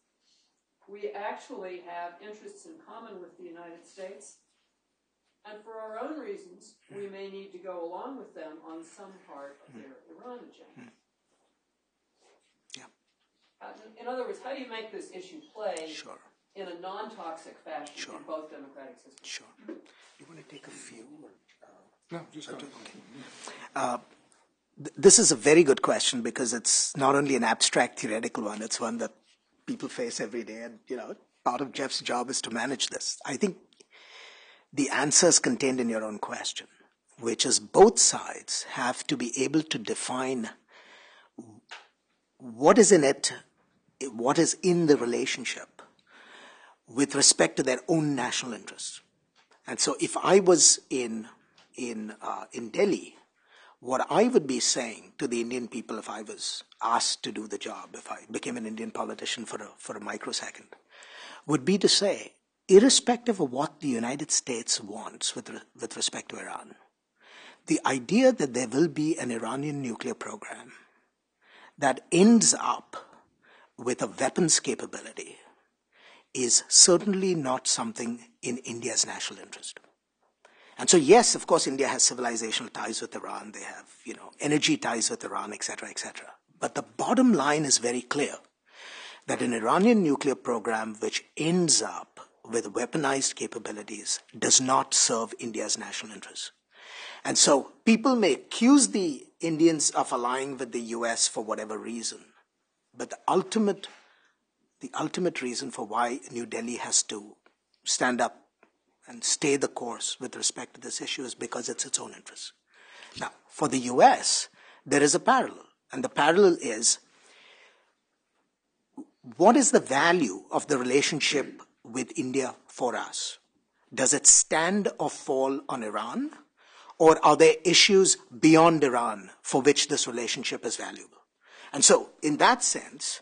we actually have interests in common with the United States, and for our own reasons, we may need to go along with them on some part of their Iran agenda? In other words, how do you make this issue play in a non-toxic fashion in both democratic systems? Sure. You want to take a few? No, just go ahead. This is a very good question because it's not only an abstract theoretical one, it's one that people face every day. And, part of Jeff's job is to manage this. I think the answer is contained in your own question, which is both sides have to be able to define what is in it, what is in the relationship with respect to their own national interests. And so if I was in Delhi, what I would be saying to the Indian people if I was asked to do the job, if I became an Indian politician for a microsecond, would be to say, irrespective of what the United States wants with respect to Iran, the idea that there will be an Iranian nuclear program that ends up with a weapons capability is certainly not something in India's national interest. And so, yes, of course, India has civilizational ties with Iran. They have, energy ties with Iran, etc., etc. But the bottom line is very clear, that an Iranian nuclear program which ends up with weaponized capabilities does not serve India's national interests. And so people may accuse the Indians of allying with the U.S. for whatever reason, but the ultimate reason for why New Delhi has to stand up and stay the course with respect to this issue is because it's its own interest. Now, for the U.S., there is a parallel, and the parallel is, what is the value of the relationship with India for us? Does it stand or fall on Iran? Or are there issues beyond Iran for which this relationship is valuable? And so, in that sense,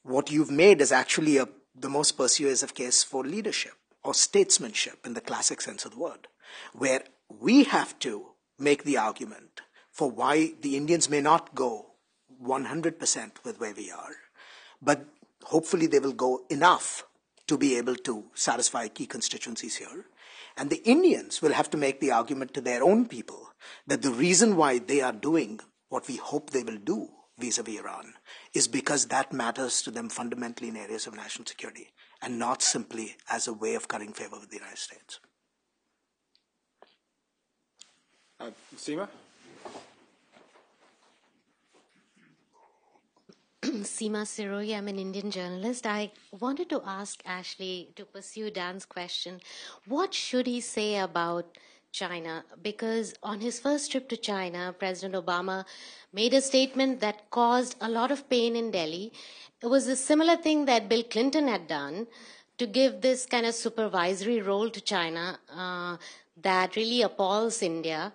what you've made is actually the most persuasive case for leadership or statesmanship in the classic sense of the word, where we have to make the argument for why the Indians may not go 100% with where we are, but hopefully they will go enough to be able to satisfy key constituencies here. And the Indians will have to make the argument to their own people that the reason why they are doing what we hope they will do vis-a-vis Iran is because that matters to them fundamentally in areas of national security and not simply as a way of currying favor with the United States. Seema? Seema Siroi, I'm an Indian journalist. I wanted to ask Ashley, to pursue Dan's question, what should he say about China? Because on his first trip to China, President Obama made a statement that caused a lot of pain in Delhi. It was a similar thing that Bill Clinton had done to give this kind of supervisory role to China that really appalls India.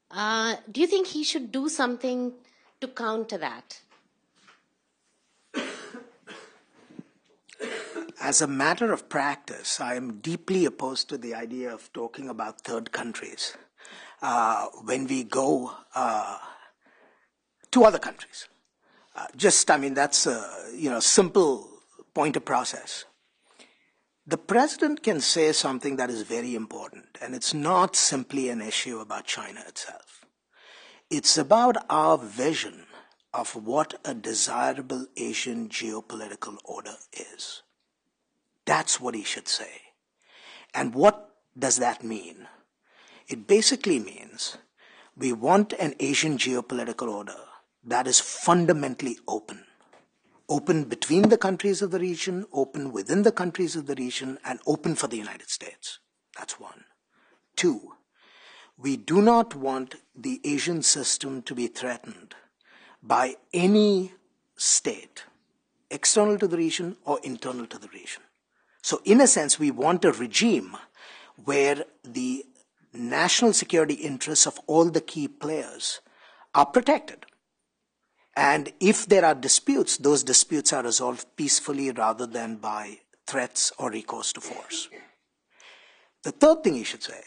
Do you think he should do something to counter that? As a matter of practice, I am deeply opposed to the idea of talking about third countries when we go to other countries. That's a simple point of process. The president can say something that is very important, and it's not simply an issue about China itself. It's about our vision of what a desirable Asian geopolitical order is. That's what he should say. And what does that mean? It basically means we want an Asian geopolitical order that is fundamentally open. Open between the countries of the region, open within the countries of the region, and open for the United States. That's one. Two, we do not want the Asian system to be threatened by any state, external to the region or internal to the region. So in a sense, we want a regime where the national security interests of all the key players are protected. And if there are disputes, those disputes are resolved peacefully rather than by threats or recourse to force. The third thing he should say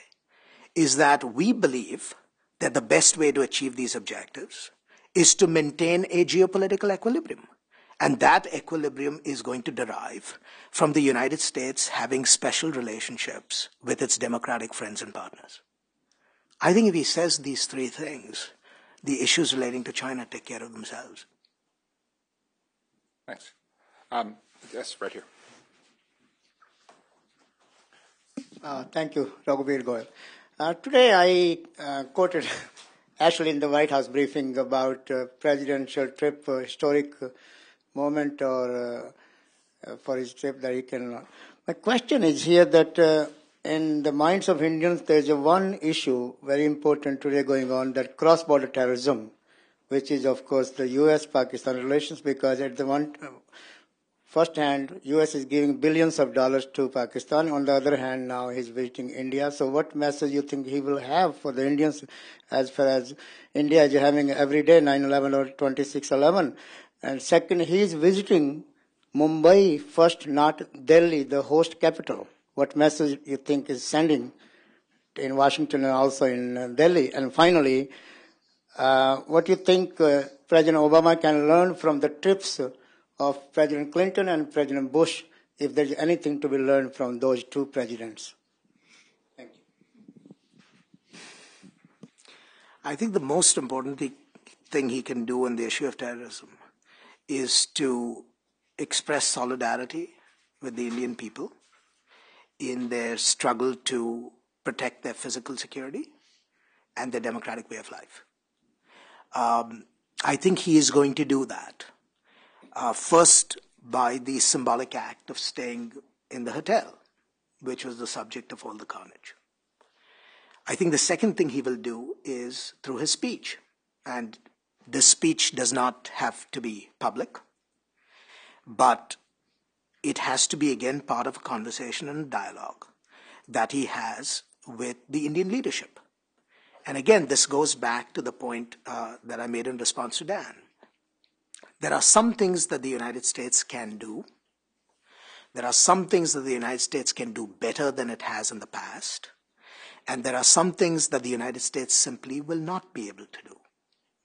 is that we believe that the best way to achieve these objectives is to maintain a geopolitical equilibrium. And that equilibrium is going to derive from the United States having special relationships with its democratic friends and partners. I think if he says these three things, the issues relating to China take care of themselves. Thanks. Yes, right here. Thank you, Raghuveer Goyal. Today I quoted Ashley in the White House briefing about presidential trip, historic moment or for his trip that he can. My question is here that in the minds of Indians, there's one issue very important today going on, that cross-border terrorism, which is, of course, the U.S.-Pakistan relations, because at the one first hand, U.S. is giving billions of dollars to Pakistan. On the other hand, now he's visiting India. So what message you think he will have for the Indians as far as India is having every day 9/11 or 26/11? And second, he is visiting Mumbai first, not Delhi, the host capital. What message you think is sending in Washington and also in Delhi? And finally, what do you think President Obama can learn from the trips of President Clinton and President Bush, if there's anything to be learned from those two presidents? Thank you. I think the most important thing he can do on the issue of terrorism is to express solidarity with the Indian people in their struggle to protect their physical security and their democratic way of life. I think he is going to do that. First, by the symbolic act of staying in the hotel, which was the subject of all the carnage. I think the second thing he will do is through his speech. And this speech does not have to be public, but it has to be, again, part of a conversation and a dialogue that he has with the Indian leadership. And again, this goes back to the point that I made in response to Dan. There are some things that the United States can do. There are some things that the United States can do better than it has in the past. And there are some things that the United States simply will not be able to do,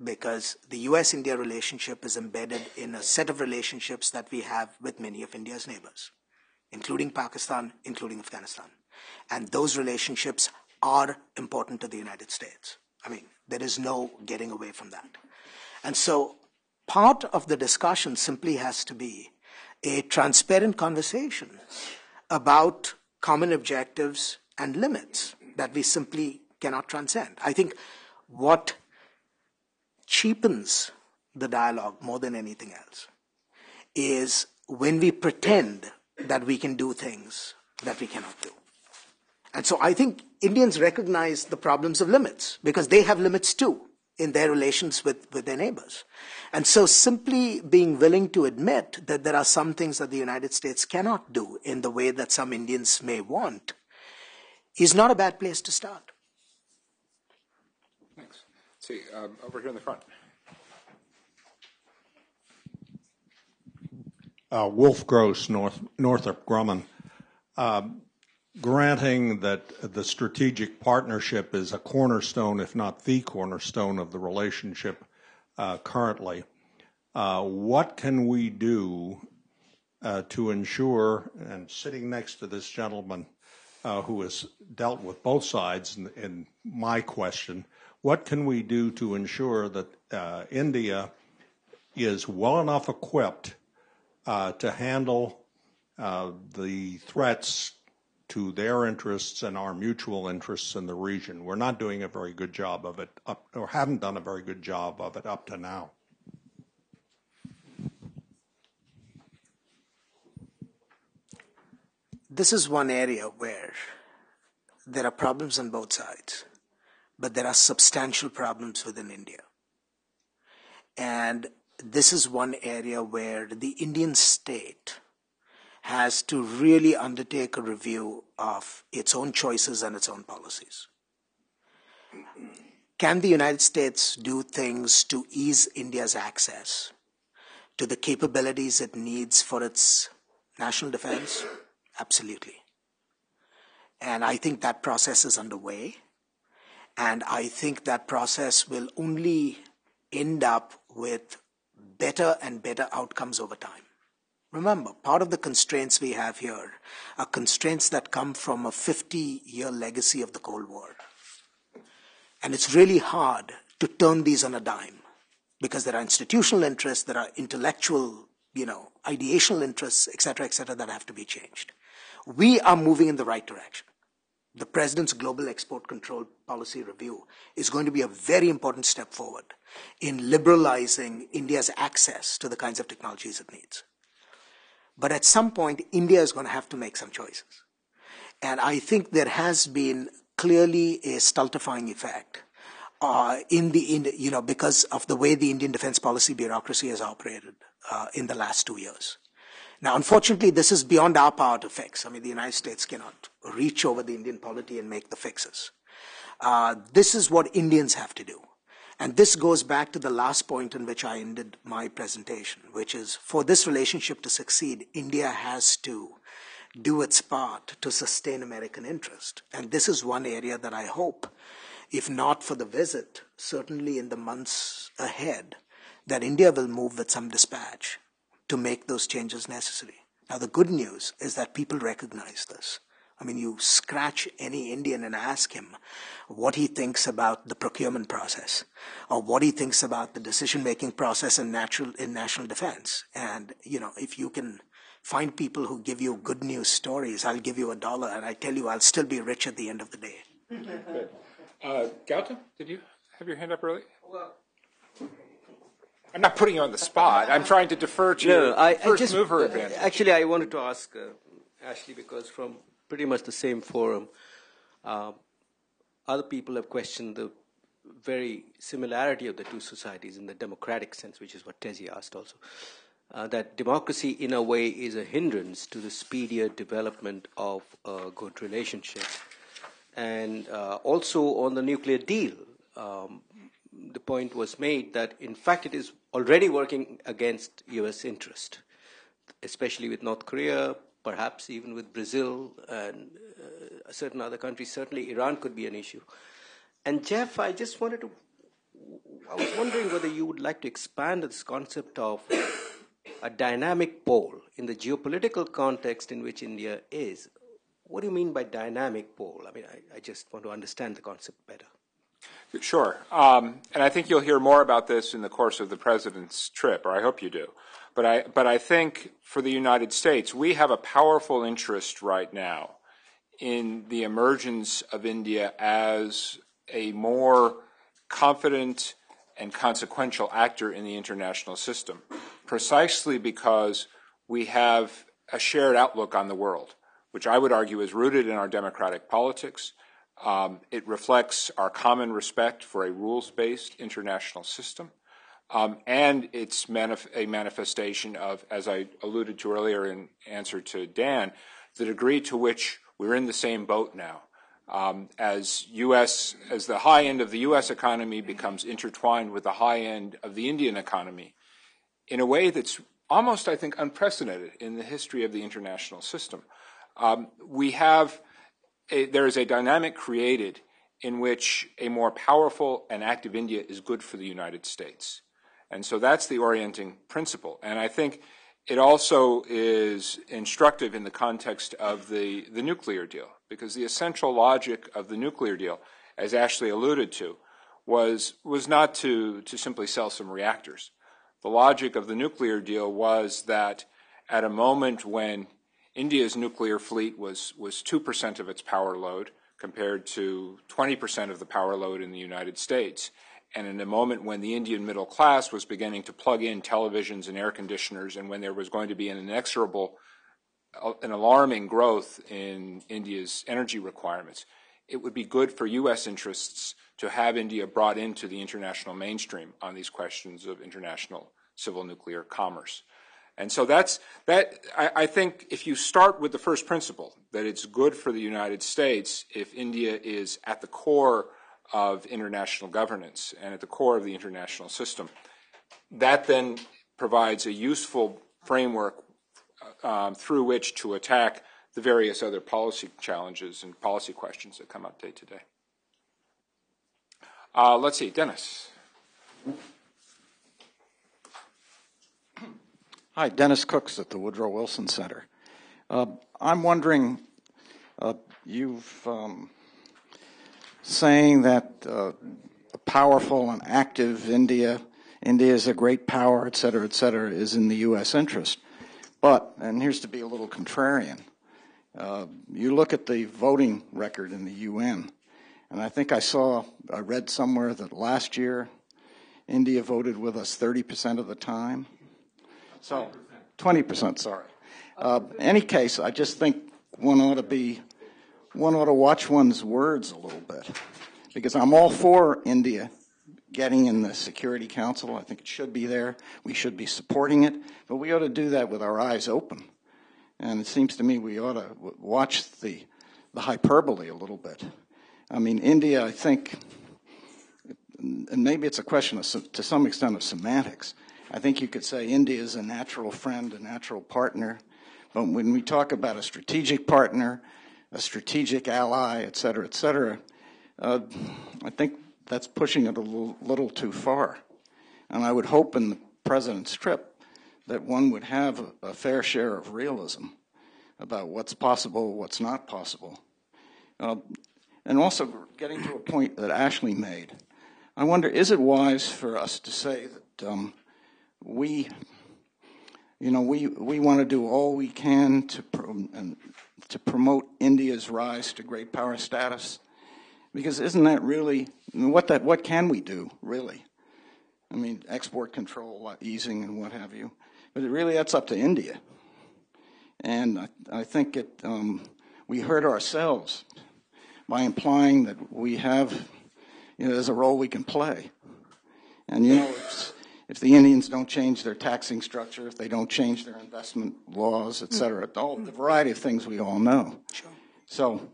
because the U.S. India relationship is embedded in a set of relationships that we have with many of India's neighbors, including Pakistan, including Afghanistan. And those relationships are important to the United States. I mean, there is no getting away from that. And so part of the discussion simply has to be a transparent conversation about common objectives and limits that we simply cannot transcend. I think what cheapens the dialogue more than anything else is when we pretend that we can do things that we cannot do. And so I think Indians recognize the problems of limits, because they have limits too in their relations with their neighbors. And so simply being willing to admit that there are some things that the United States cannot do in the way that some Indians may want is not a bad place to start. Thanks. Let's see, over here in the front. Wolf Gross, Northrop Grumman. Granting that the strategic partnership is a cornerstone, if not the cornerstone, of the relationship currently, what can we do to ensure, and sitting next to this gentleman who has dealt with both sides in my question, what can we do to ensure that India is well enough equipped to handle the threats to their interests and our mutual interests in the region? We're not doing a very good job of it, or haven't done a very good job of it up to now. This is one area where there are problems on both sides, but there are substantial problems within India. And this is one area where the Indian state has to really undertake a review of its own choices and its own policies. Can the United States do things to ease India's access to the capabilities it needs for its national defense? Absolutely. And I think that process is underway. And I think that process will only end up with better and better outcomes over time. Remember, part of the constraints we have here are constraints that come from a 50-year legacy of the Cold War. And it's really hard to turn these on a dime because there are institutional interests, there are intellectual, ideational interests, et cetera, that have to be changed. We are moving in the right direction. The President's Global Export Control Policy Review is going to be a very important step forward in liberalizing India's access to the kinds of technologies it needs. But at some point, India is going to have to make some choices. And I think there has been clearly a stultifying effect because of the way the Indian defense policy bureaucracy has operated in the last 2 years. Now, unfortunately, this is beyond our power to fix. I mean, the United States cannot reach over the Indian polity and make the fixes. This is what Indians have to do. And this goes back to the last point in which I ended my presentation, which is for this relationship to succeed, India has to do its part to sustain American interest. And this is one area that I hope, if not for the visit, certainly in the months ahead, that India will move with some dispatch to make those changes necessary. Now, the good news is that people recognize this. I mean, you scratch any Indian and ask him what he thinks about the procurement process or what he thinks about the decision-making process in national defense. And, if you can find people who give you good news stories, I'll give you $1 and I tell you I'll still be rich at the end of the day. Good. Gautam, did you have your hand up early? Well, I'm not putting you on the spot. I'm trying to defer to your first mover advantage. Actually, I wanted to ask Ashley, because from pretty much the same forum, other people have questioned the very similarity of the two societies in the democratic sense, which is what Tezi asked also. That democracy, in a way, is a hindrance to the speedier development of a good relationship. And also on the nuclear deal, the point was made that, in fact, it is already working against U.S. interest, especially with North Korea, perhaps even with Brazil and certain other countries. Certainly Iran could be an issue. And Jeff, I was wondering whether you would like to expand this concept of a dynamic pole in the geopolitical context in which India is. What do you mean by dynamic pole? I mean, I just want to understand the concept better. Sure. And I think you'll hear more about this in the course of the President's trip, or I hope you do. But I think for the United States, we have a powerful interest right now in the emergence of India as a more confident and consequential actor in the international system, precisely because we have a shared outlook on the world, which I would argue is rooted in our democratic politics. It reflects our common respect for a rules-based international system. And it's a manifestation of, as I alluded to earlier in answer to Dan, the degree to which we're in the same boat now. As the high end of the U.S. economy becomes intertwined with the high end of the Indian economy in a way that's almost, I think, unprecedented in the history of the international system. There is a dynamic created in which a more powerful and active India is good for the United States. And so that's the orienting principle. And I think it also is instructive in the context of the nuclear deal, because the essential logic of the nuclear deal, as Ashley alluded to, was not to simply sell some reactors. The logic of the nuclear deal was that at a moment when India's nuclear fleet was 2% of its power load compared to 20% of the power load in the United States, and in a moment when the Indian middle class was beginning to plug in televisions and air conditioners, and when there was going to be an alarming growth in India's energy requirements, it would be good for U.S. interests to have India brought into the international mainstream on these questions of international civil nuclear commerce. And so I think if you start with the first principle, that it's good for the United States if India is at the core of international governance and at the core of the international system, that then provides a useful framework through which to attack the various other policy challenges and policy questions that come up day to day. Let's see, Dennis. Hi, Dennis Cooks at the Woodrow Wilson Center. I'm wondering, you've saying that a powerful and active India is a great power, et cetera, is in the U.S. interest. But, and here's to be a little contrarian, you look at the voting record in the UN, and I think I read somewhere that last year India voted with us 30% of the time. So, 20%, sorry. Any case, I just think one ought to watch one's words a little bit, because I'm all for India getting in the Security Council. I think it should be there. We should be supporting it, but we ought to do that with our eyes open. And it seems to me we ought to watch the hyperbole a little bit. I mean, India, I think, and maybe it's a question to some extent of semantics, I think you could say India is a natural friend, a natural partner, but when we talk about a strategic partner, a strategic ally, et cetera, I think that's pushing it a little too far. And I would hope in the President's trip that one would have a fair share of realism about what's possible, what's not possible. And also getting to a point that Ashley made, I wonder, is it wise for us to say that we want to do all we can to promote India's rise to great power status? Because isn't that really, what can we do, really? I mean, export control, easing and what have you. But that's up to India. And I think we hurt ourselves by implying that we have, there's a role we can play. And, if the Indians don't change their taxing structure, if they don't change their investment laws, et cetera, the variety of things we all know. Sure. So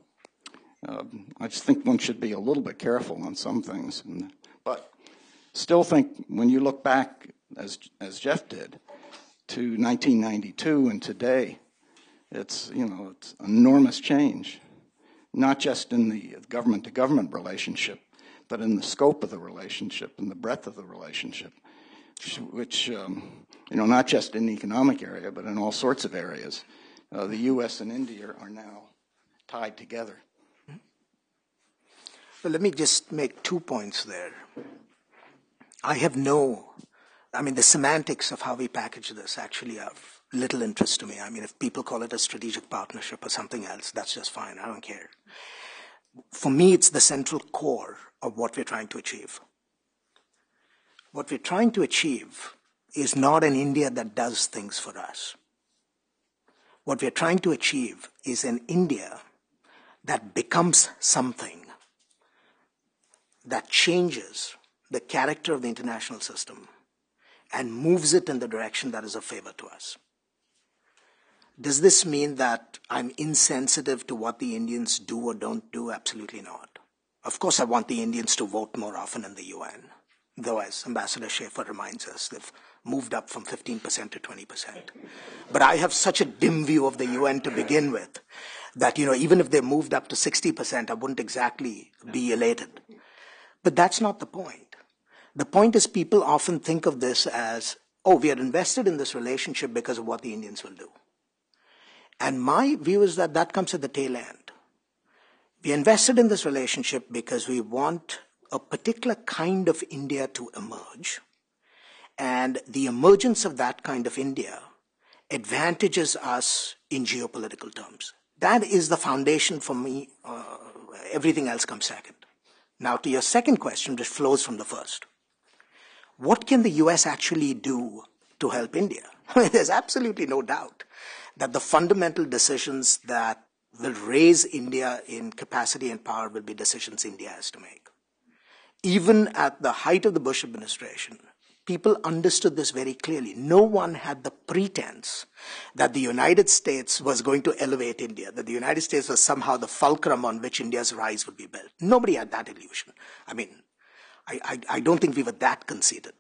I just think one should be a little bit careful on some things. But still think when you look back, as Jeff did, to 1992 and today, it's enormous change, not just in the government-to-government relationship, but in the scope of the relationship and the breadth of the relationship, which not just in the economic area, but in all sorts of areas, the U.S. and India are now tied together. Well, let me just make 2 points there. The semantics of how we package this actually have little interest to me. I mean, if people call it a strategic partnership or something else, that's just fine. I don't care. For me, it's the central core of what we're trying to achieve. What we're trying to achieve is not an India that does things for us. What we're trying to achieve is an India that becomes something that changes the character of the international system and moves it in the direction that is of favor to us. Does this mean that I'm insensitive to what the Indians do or don't do? Absolutely not. Of course, I want the Indians to vote more often in the UN, though, as Ambassador Schaefer reminds us, they've moved up from 15% to 20%. But I have such a dim view of the UN to begin with that, even if they moved up to 60%, I wouldn't exactly be elated. But that's not the point. The point is people often think of this as oh, we are invested in this relationship because of what the Indians will do. And my view is that that comes at the tail end. We invested in this relationship because we want a particular kind of India to emerge. And the emergence of that kind of India advantages us in geopolitical terms. That is the foundation for me. Everything else comes second. Now to your second question, which flows from the first. What can the US actually do to help India? I mean, there's absolutely no doubt that the fundamental decisions that will raise India in capacity and power will be decisions India has to make. Even at the height of the Bush administration, people understood this very clearly. No one had the pretense that the United States was going to elevate India, that the United States was somehow the fulcrum on which India's rise would be built. Nobody had that illusion. I mean, I don't think we were that conceited.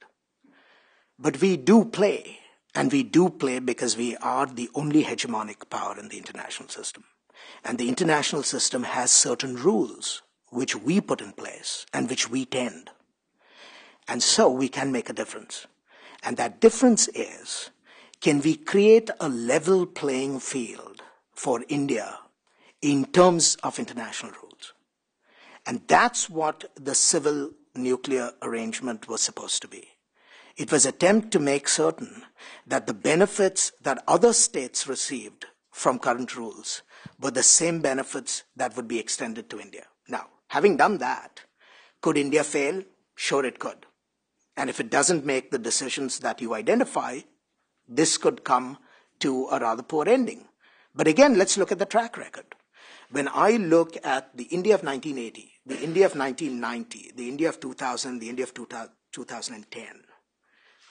But we do play, and we do play because we are the only hegemonic power in the international system. And the international system has certain rules which we put in place and which we tend. And so we can make a difference. And that difference is, can we create a level playing field for India in terms of international rules? And that's what the civil nuclear arrangement was supposed to be. It was an attempt to make certain that the benefits that other states received from current rules were the same benefits that would be extended to India. Now, having done that, could India fail? Sure it could. And if it doesn't make the decisions that you identify, this could come to a rather poor ending. But again, let's look at the track record. When I look at the India of 1980, the India of 1990, the India of 2000, the India of 2010,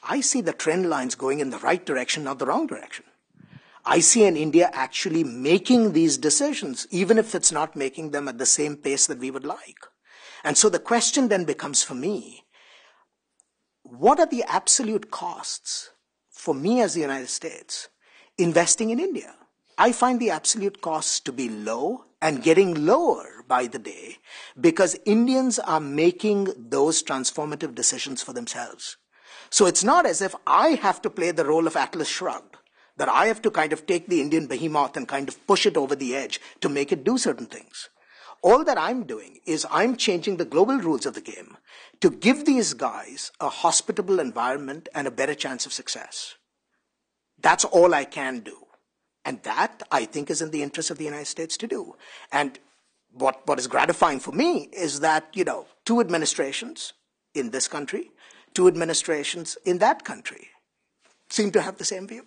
I see the trend lines going in the right direction, not the wrong direction. I see an India actually making these decisions, even if it's not making them at the same pace that we would like. And so the question then becomes for me, what are the absolute costs for me as the United States investing in India? I find the absolute costs to be low and getting lower by the day because Indians are making those transformative decisions for themselves. So it's not as if I have to play the role of Atlas Shrugged, that I have to kind of take the Indian behemoth and kind of push it over the edge to make it do certain things. All that I'm doing is I'm changing the global rules of the game to give these guys a hospitable environment and a better chance of success. That's all I can do. And that, I think, is in the interest of the United States to do. And what is gratifying for me is that, two administrations in this country, two administrations in that country seem to have the same view.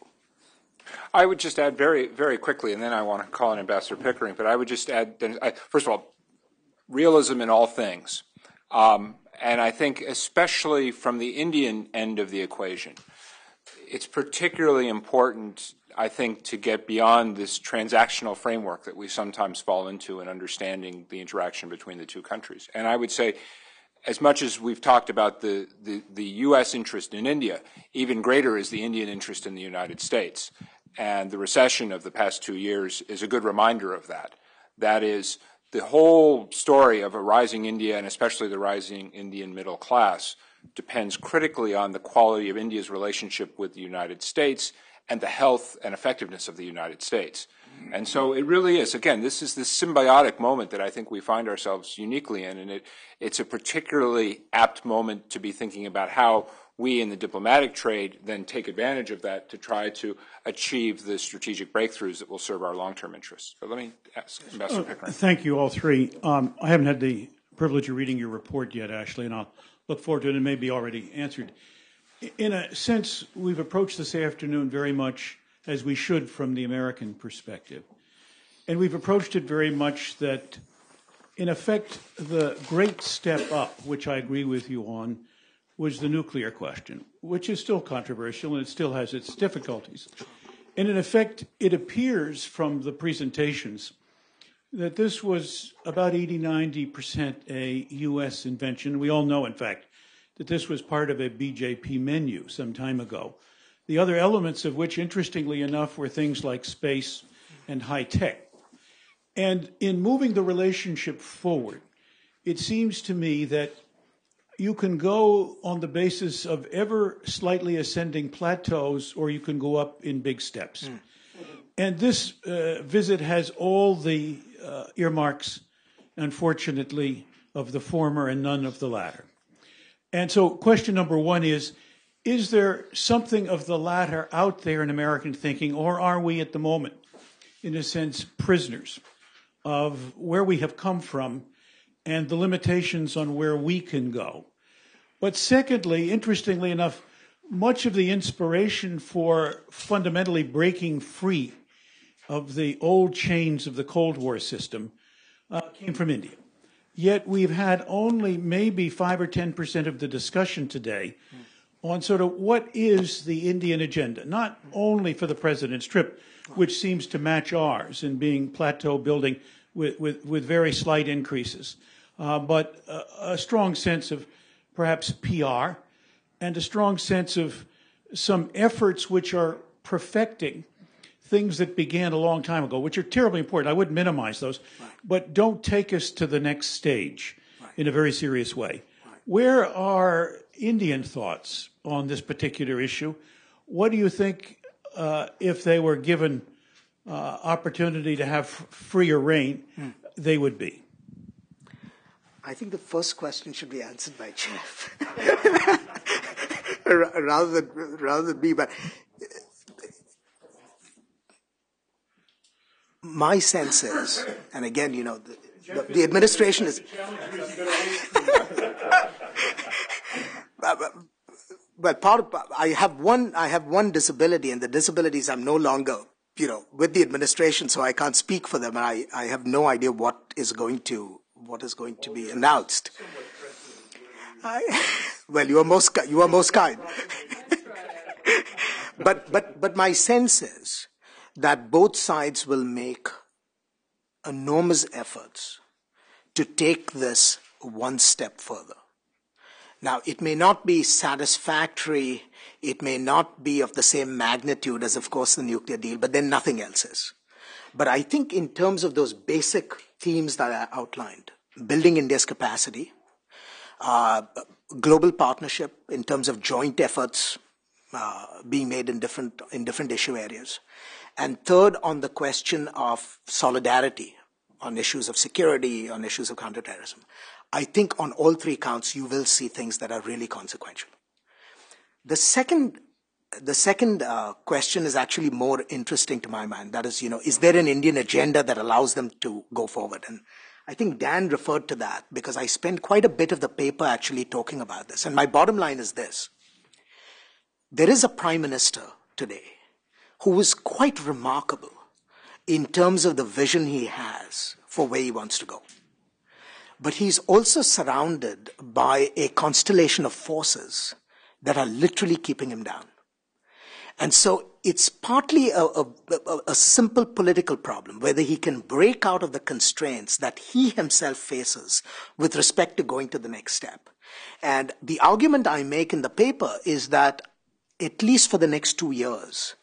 I would just add very, very quickly, and then I want to call on Ambassador Pickering, but I would just add, first of all, realism in all things. And I think especially from the Indian end of the equation, it's particularly important, I think, to get beyond this transactional framework that we sometimes fall into in understanding the interaction between the two countries. And I would say, as much as we've talked about the U.S. interest in India, even greater is the Indian interest in the United States. And the recession of the past 2 years is a good reminder of that. That is, the whole story of a rising India, and especially the rising Indian middle class, depends critically on the quality of India's relationship with the United States and the health and effectiveness of the United States. And so it really is, again, this is this symbiotic moment that I think we find ourselves uniquely in, and it's a particularly apt moment to be thinking about how we in the diplomatic trade then take advantage of that to try to achieve the strategic breakthroughs that will serve our long-term interests. But let me ask Ambassador Pickering. Thank you, all three. I haven't had the privilege of reading your report yet, Ashley, and I'll look forward to it. It may be already answered. In a sense, we've approached this afternoon very much as we should from the American perspective. And we've approached it very much that, in effect, the great step up, which I agree with you on, was the nuclear question, which is still controversial and it still has its difficulties. And in effect, it appears from the presentations that this was about 80–90% a U.S. invention. We all know, in fact, that this was part of a BJP menu some time ago. The other elements of which, interestingly enough, were things like space and high tech. And in moving the relationship forward, it seems to me that, you can go on the basis of ever slightly ascending plateaus, or you can go up in big steps. And this visit has all the earmarks, unfortunately, of the former and none of the latter. And so question number one is there something of the latter out there in American thinking, or are we at the moment, in a sense, prisoners of where we have come from and the limitations on where we can go? But secondly, interestingly enough, much of the inspiration for fundamentally breaking free of the old chains of the Cold War system came from India. Yet we've had only maybe 5 or 10% of the discussion today on sort of what is the Indian agenda, not only for the president's trip, which seems to match ours in being plateau building with very slight increases, but a strong sense of perhaps PR and a strong sense of some efforts which are perfecting things that began a long time ago, which are terribly important. I wouldn't minimize those, but don't take us to the next stage in a very serious way. Where are Indian thoughts on this particular issue? What do you think, if they were given opportunity to have freer reign, they would be? I think the first question should be answered by Jeff rather than me. But my sense is, and again, you know, the administration is. But I have one disability, and the disability is I'm no longer, you know, with the administration, so I can't speak for them, and I have no idea what is going to be announced. Well, you are most kind. But my sense is that both sides will make enormous efforts to take this one step further. Now, it may not be satisfactory, it may not be of the same magnitude as, of course, the nuclear deal, but then nothing else is. But I think in terms of those basic themes that I outlined, building India's capacity, global partnership in terms of joint efforts being made in different issue areas, and third, on the question of solidarity on issues of security, on issues of counterterrorism. I think on all three counts, you will see things that are really consequential. The second question is actually more interesting to my mind. That is, you know, is there an Indian agenda that allows them to go forward? And I think Dan referred to that because I spent quite a bit of the paper actually talking about this. And my bottom line is this. There is a prime minister today who is quite remarkable in terms of the vision he has for where he wants to go. But he's also surrounded by a constellation of forces that are literally keeping him down. And so it's partly a simple political problem, whether he can break out of the constraints that he himself faces with respect to going to the next step. And the argument I make in the paper is that, at least for the next 2 years,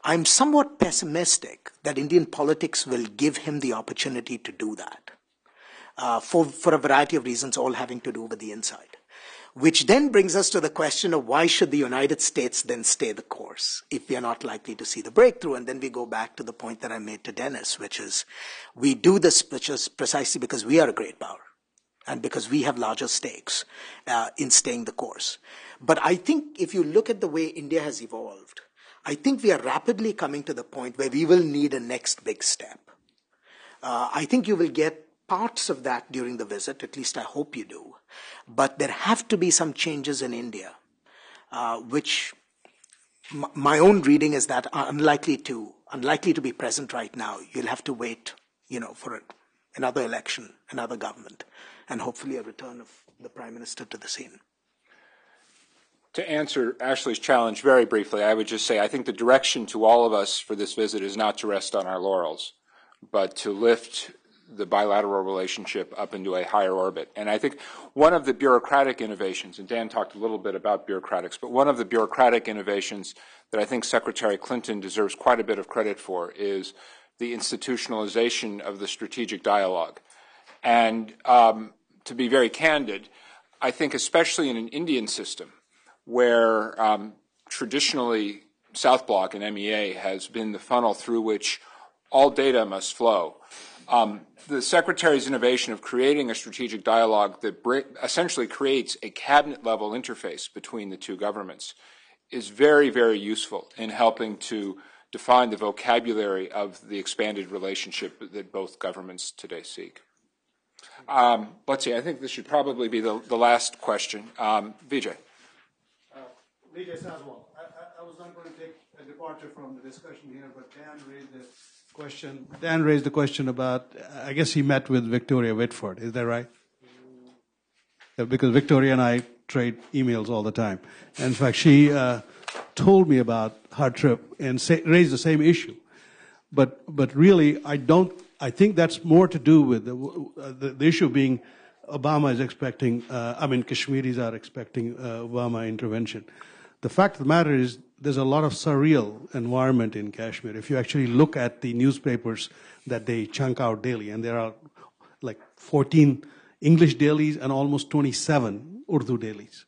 I'm somewhat pessimistic that Indian politics will give him the opportunity to do that. For a variety of reasons, all having to do with the inside. Which then brings us to the question of why should the United States then stay the course if we are not likely to see the breakthrough? And then we go back to the point that I made to Dennis, which is we do this precisely because we are a great power and because we have larger stakes in staying the course. But I think if you look at the way India has evolved, I think we are rapidly coming to the point where we will need a next big step. I think you will get parts of that during the visit, at least I hope you do. But there have to be some changes in India, which my own reading is that are unlikely to be present right now. You'll have to wait, you know, for another election, another government, and hopefully a return of the Prime Minister to the scene. To answer Ashley's challenge very briefly, I would just say I think the direction to all of us for this visit is not to rest on our laurels, but to lift the bilateral relationship up into a higher orbit. And I think one of the bureaucratic innovations, and Dan talked a little bit about bureaucratics, but one of the bureaucratic innovations that I think Secretary Clinton deserves quite a bit of credit for is the institutionalization of the strategic dialogue. And to be very candid, I think especially in an Indian system where traditionally South Bloc and MEA has been the funnel through which all data must flow. The Secretary's innovation of creating a strategic dialogue that essentially creates a cabinet-level interface between the two governments is very, very useful in helping to define the vocabulary of the expanded relationship that both governments today seek. Let's see, I think this should probably be the last question. Vijay. Vijay Saswal. I was not going to take a departure from the discussion here, but Dan raised the question about, I guess he met with Victoria Whitford. Is that right? Because Victoria and I trade emails all the time. And in fact, she told me about her trip and raised the same issue. But really, I think that's more to do with the issue being Obama is expecting, Kashmiris are expecting Obama intervention. The fact of the matter is there's a lot of surreal environment in Kashmir. If you actually look at the newspapers that they chunk out daily, and there are like 14 English dailies and almost 27 Urdu dailies.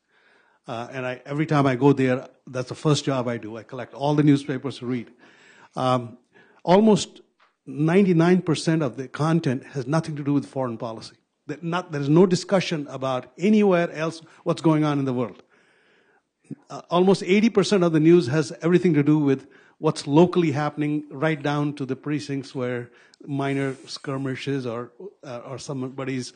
And every time I go there, that's the first job I do. I collect all the newspapers to read. Almost 99% of the content has nothing to do with foreign policy. There's no discussion about anywhere else what's going on in the world. Almost 80% of the news has everything to do with what's locally happening, right down to the precincts where minor skirmishes or somebody's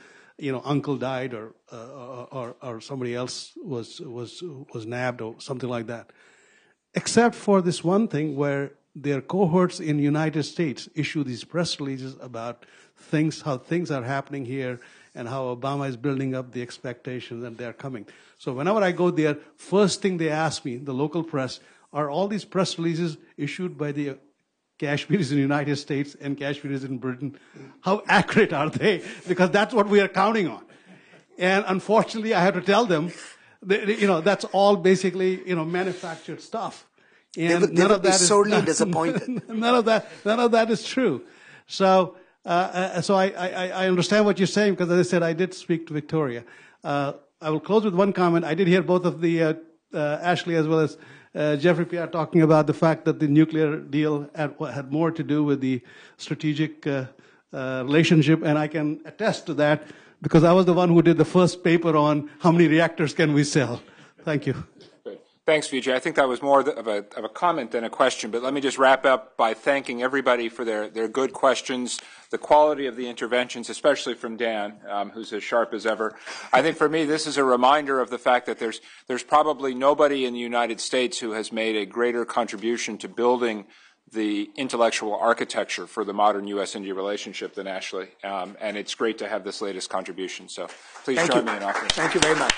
uncle died or somebody else was nabbed or something like that. Except for this one thing where their cohorts in the United States issue these press releases about how things are happening here and how Obama is building up the expectations and they're coming. So whenever I go there, first thing they ask me, the local press, are all these press releases issued by the Kashmiris in the United States and Kashmiris in Britain? How accurate are they? Because that's what we are counting on. And unfortunately, I have to tell them, that's all basically, manufactured stuff. And none of that is sorely disappointed. None of that is true. So I understand what you're saying because, as I said, I did speak to Victoria. I will close with one comment. I did hear both of the Ashley as well as Jeffrey Pierre talking about the fact that the nuclear deal had more to do with the strategic relationship, and I can attest to that because I was the one who did the first paper on how many reactors can we sell. Thank you. Thanks, Vijay. I think that was more of a comment than a question, but let me just wrap up by thanking everybody for their good questions, the quality of the interventions, especially from Dan, who's as sharp as ever. I think for me, this is a reminder of the fact that there's probably nobody in the United States who has made a greater contribution to building the intellectual architecture for the modern U.S.-India relationship than Ashley, and it's great to have this latest contribution. So please join me in offering. Thank you very much.